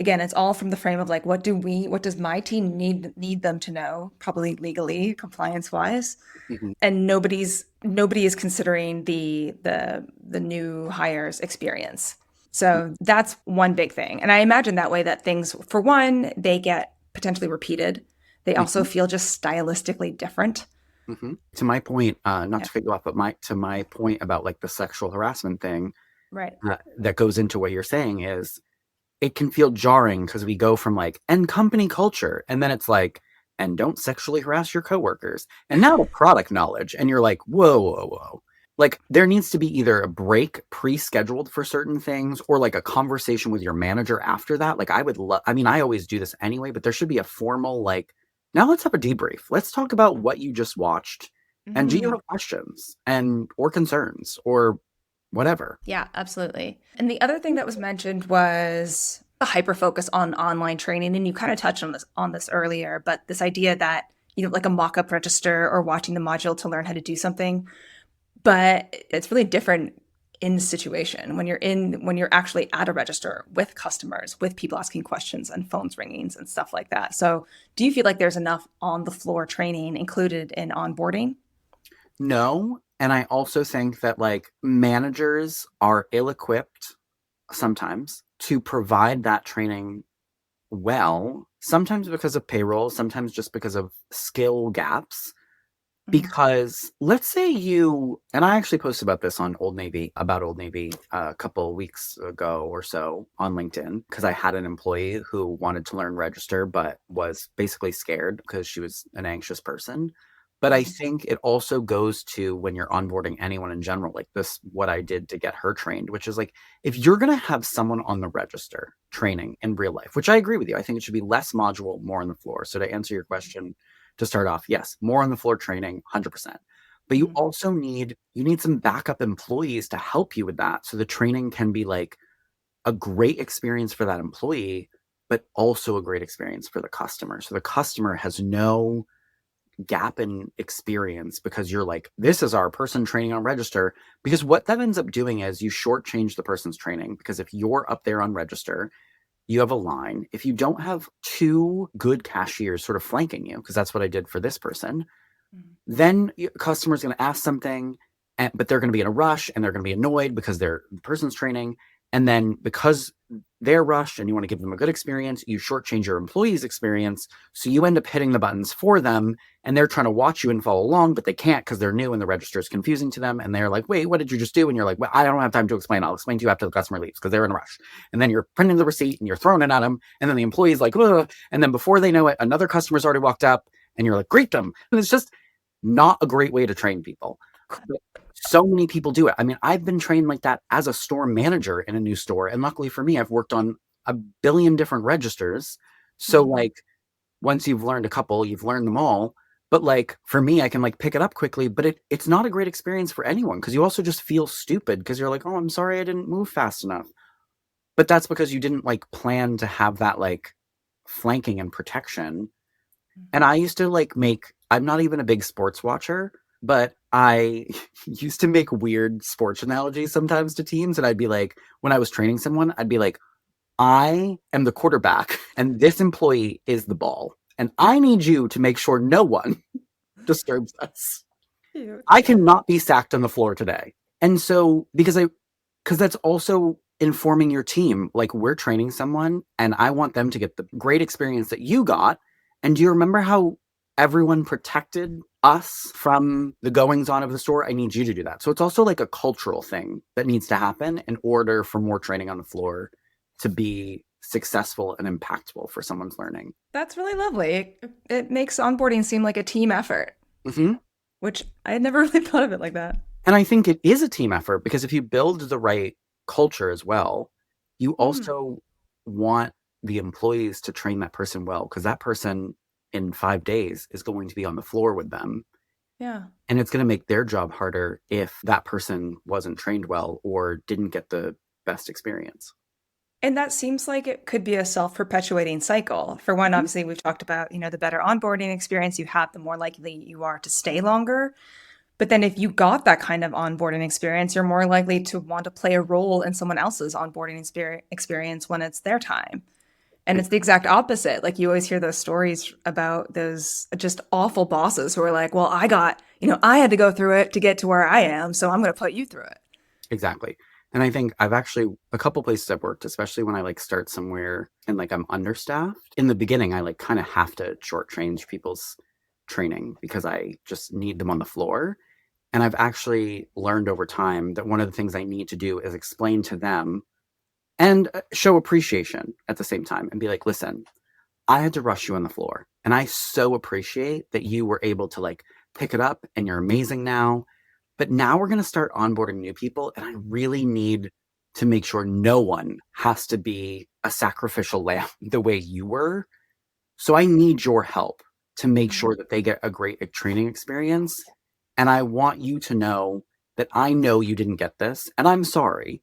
Again, it's all from the frame of like, what does my team need them to know, probably legally, compliance wise. And nobody is considering the new hires experience. So that's one big thing. And I imagine that way that things, for one, they get potentially repeated. They also feel just stylistically different. To my point, not Yeah. to cut you off, but to my point about like the sexual harassment thing, Right. that goes into what you're saying is it can feel jarring because we go from like, and company culture, and then it's like, and don't sexually harass your coworkers. And now the product knowledge. And you're like, whoa, whoa, whoa. Like there needs to be either a break pre-scheduled for certain things or like a conversation with your manager after that. Like I would love, I mean, I always do this anyway, but there should be a formal, like, now let's have a debrief. Let's talk about what you just watched. And do you Mhm. have questions and or concerns or whatever? Yeah, absolutely. And the other thing that was mentioned was the hyper focus on online training. And you kind of touched on this earlier, but this idea that, like a mock-up register or watching the module to learn how to do something. But it's really different in the situation when you're actually at a register with customers, with people asking questions and phones ringing and stuff like that. So do you feel like there's enough on the floor training included in onboarding? No. And I also think that like managers are ill equipped sometimes to provide that training well, sometimes because of payroll, sometimes just because of skill gaps. Mhm. Because let's say you, and I actually posted about this on Old Navy, about Old Navy a couple weeks ago or so on LinkedIn, because I had an employee who wanted to learn register, but was basically scared because she was an anxious person. But I Mhm. think it also goes to when you're onboarding anyone in general, like this, what I did to get her trained, which is like, if you're going to have someone on the register training in real life, which I agree with you, I think it should be less module, more on the floor. So to answer your question, to start off, yes, more on the floor training, 100%. But you Mhm. also need some backup employees to help you with that. So the training can be like a great experience for that employee, but also a great experience for the customer. So the customer has no gap in experience because you're like, this is our person training on register. Because what that ends up doing is you shortchange the person's training. Because if you're up there on register, you have a line. If you don't have two good cashiers sort of flanking you, because that's what I did for this person, Mhm. then your customer's going to ask something, but they're going to be in a rush and they're going to be annoyed because the person's training. And then because they're rushed and you want to give them a good experience, you shortchange your employee's experience. So you end up hitting the buttons for them and they're trying to watch you and follow along, but they can't because they're new and the register is confusing to them. And they're like, wait, what did you just do? And you're like, well, I don't have time to explain. I'll explain to you after the customer leaves because they're in a rush. And then you're printing the receipt and you're throwing it at them. And then the employee's like, ugh. And then before they know it, another customer's already walked up and you're like, greet them. And it's just not a great way to train people. But so many people do it. I mean, I've been trained like that as a store manager in a new store. And luckily for me, I've worked on a billion different registers. So, Mhm. like, once you've learned a couple, you've learned them all. But like for me, I can like pick it up quickly, but it's not a great experience for anyone because you also just feel stupid because you're like, oh, I'm sorry I didn't move fast enough. But that's because you didn't like plan to have that like flanking and protection. And I used to like I'm not even a big sports watcher, but I used to make weird sports analogies sometimes to teams. And I'd be like, when I was training someone, I'd be like, I am the quarterback and this employee is the ball. And I need you to make sure no one disturbs us. Cute. I cannot be sacked on the floor today. And so, because that's also informing your team. Like, we're training someone, and I want them to get the great experience that you got. And do you remember how everyone protected us from the goings on of the store? I need you to do that. So, it's also like a cultural thing that needs to happen in order for more training on the floor to be successful and impactful for someone's learning. That's really lovely. It makes onboarding seem like a team effort, Hmm. which I had never really thought of it like that. And I think it is a team effort because if you build the right culture as well, you Mm, also want the employees to train that person well because that person in 5 days is going to be on the floor with them. yeah. And it's going to make their job harder if that person wasn't trained well or didn't get the best experience. And that seems like it could be a self-perpetuating cycle. For one, Mhm. obviously, we've talked about, the better onboarding experience you have, the more likely you are to stay longer. But then if you got that kind of onboarding experience, you're more likely to want to play a role in someone else's onboarding experience when it's their time. And it's the exact opposite. Like you always hear those stories about those just awful bosses who are like, well, I had to go through it to get to where I am, so I'm going to put you through it. Exactly. And I think I've actually a couple places I've worked, especially when I like start somewhere and like I'm understaffed. In the beginning, I like kind of have to short change people's training because I just need them on the floor. And I've actually learned over time that one of the things I need to do is explain to them and show appreciation at the same time and be like, listen, I had to rush you on the floor. And I so appreciate that you were able to like pick it up and you're amazing now. But now we're going to start onboarding new people. And I really need to make sure no one has to be a sacrificial lamb the way you were. So I need your help to make sure that they get a great training experience. And I want you to know that I know you didn't get this and I'm sorry,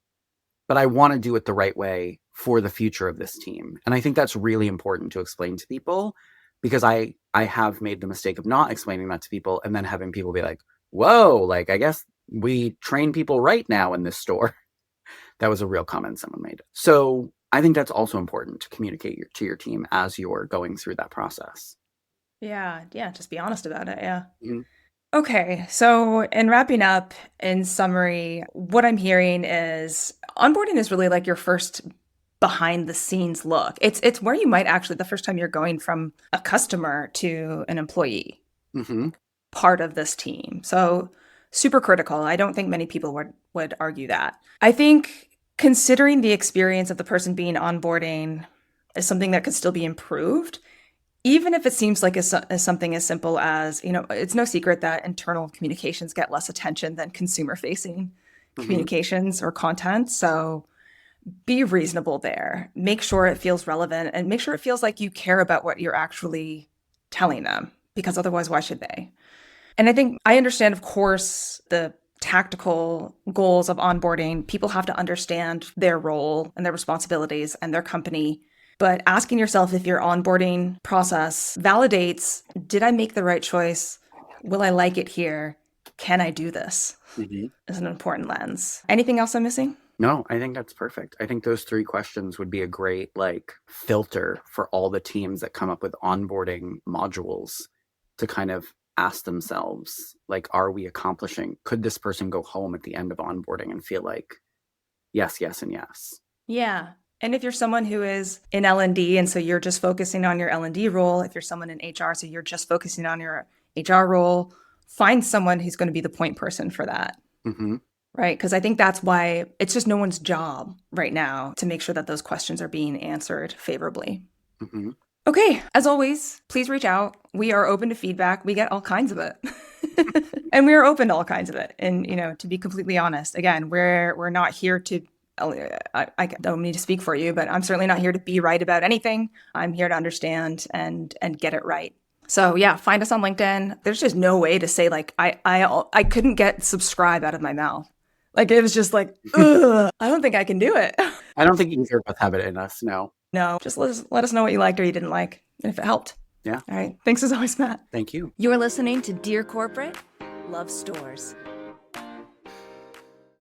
but I want to do it the right way for the future of this team. And I think that's really important to explain to people because I have made the mistake of not explaining that to people and then having people be like, whoa, like, I guess we train people right now in this store. That was a real comment someone made. So I think that's also important to communicate to your team as you're going through that process. Yeah. Just be honest about it. Yeah. Mm-hmm. Okay. So in wrapping up, in summary, what I'm hearing is onboarding is really like your first behind the scenes look. It's where you might actually, the first time you're going from a customer to an employee, part of this team. So super critical. I don't think many people would argue that. I think considering the experience of the person being onboarding is something that could still be improved. Even if it seems like as something as simple as, it's no secret that internal communications get less attention than consumer-facing communications or content. So be reasonable there. Make sure it feels relevant and make sure it feels like you care about what you're actually telling them, because otherwise, why should they? And I think I understand, of course, the tactical goals of onboarding. People have to understand their role and their responsibilities and their company. But asking yourself if your onboarding process validates, did I make the right choice? Will I like it here? Can I do this? Is an important lens. Anything else I'm missing? No, I think that's perfect. I think those 3 questions would be a great filter for all the teams that come up with onboarding modules to kind of ask themselves, are we accomplishing? Could this person go home at the end of onboarding and feel like yes, yes, and yes? Yeah. And if you're someone who is in L&D and so you're just focusing on your L&D role, if you're someone in HR, so you're just focusing on your HR role, find someone who's going to be the point person for that. Right? Because I think that's why it's just no one's job right now to make sure that those questions are being answered favorably. Okay. As always, please reach out. We are open to feedback. We get all kinds of it. And we are open to all kinds of it. And, to be completely honest, again, we're not here to I don't need to speak for you, but I'm certainly not here to be right about anything. I'm here to understand and get it right. So yeah, find us on LinkedIn. There's just no way to say I couldn't get subscribe out of my mouth. It was just ugh, I don't think I can do it. I don't think either of us have it in us. No, just let us know what you liked or you didn't like and if it helped. Yeah. All right. Thanks as always, Matt. Thank you. You're listening to Dear Corporate, Love Stores.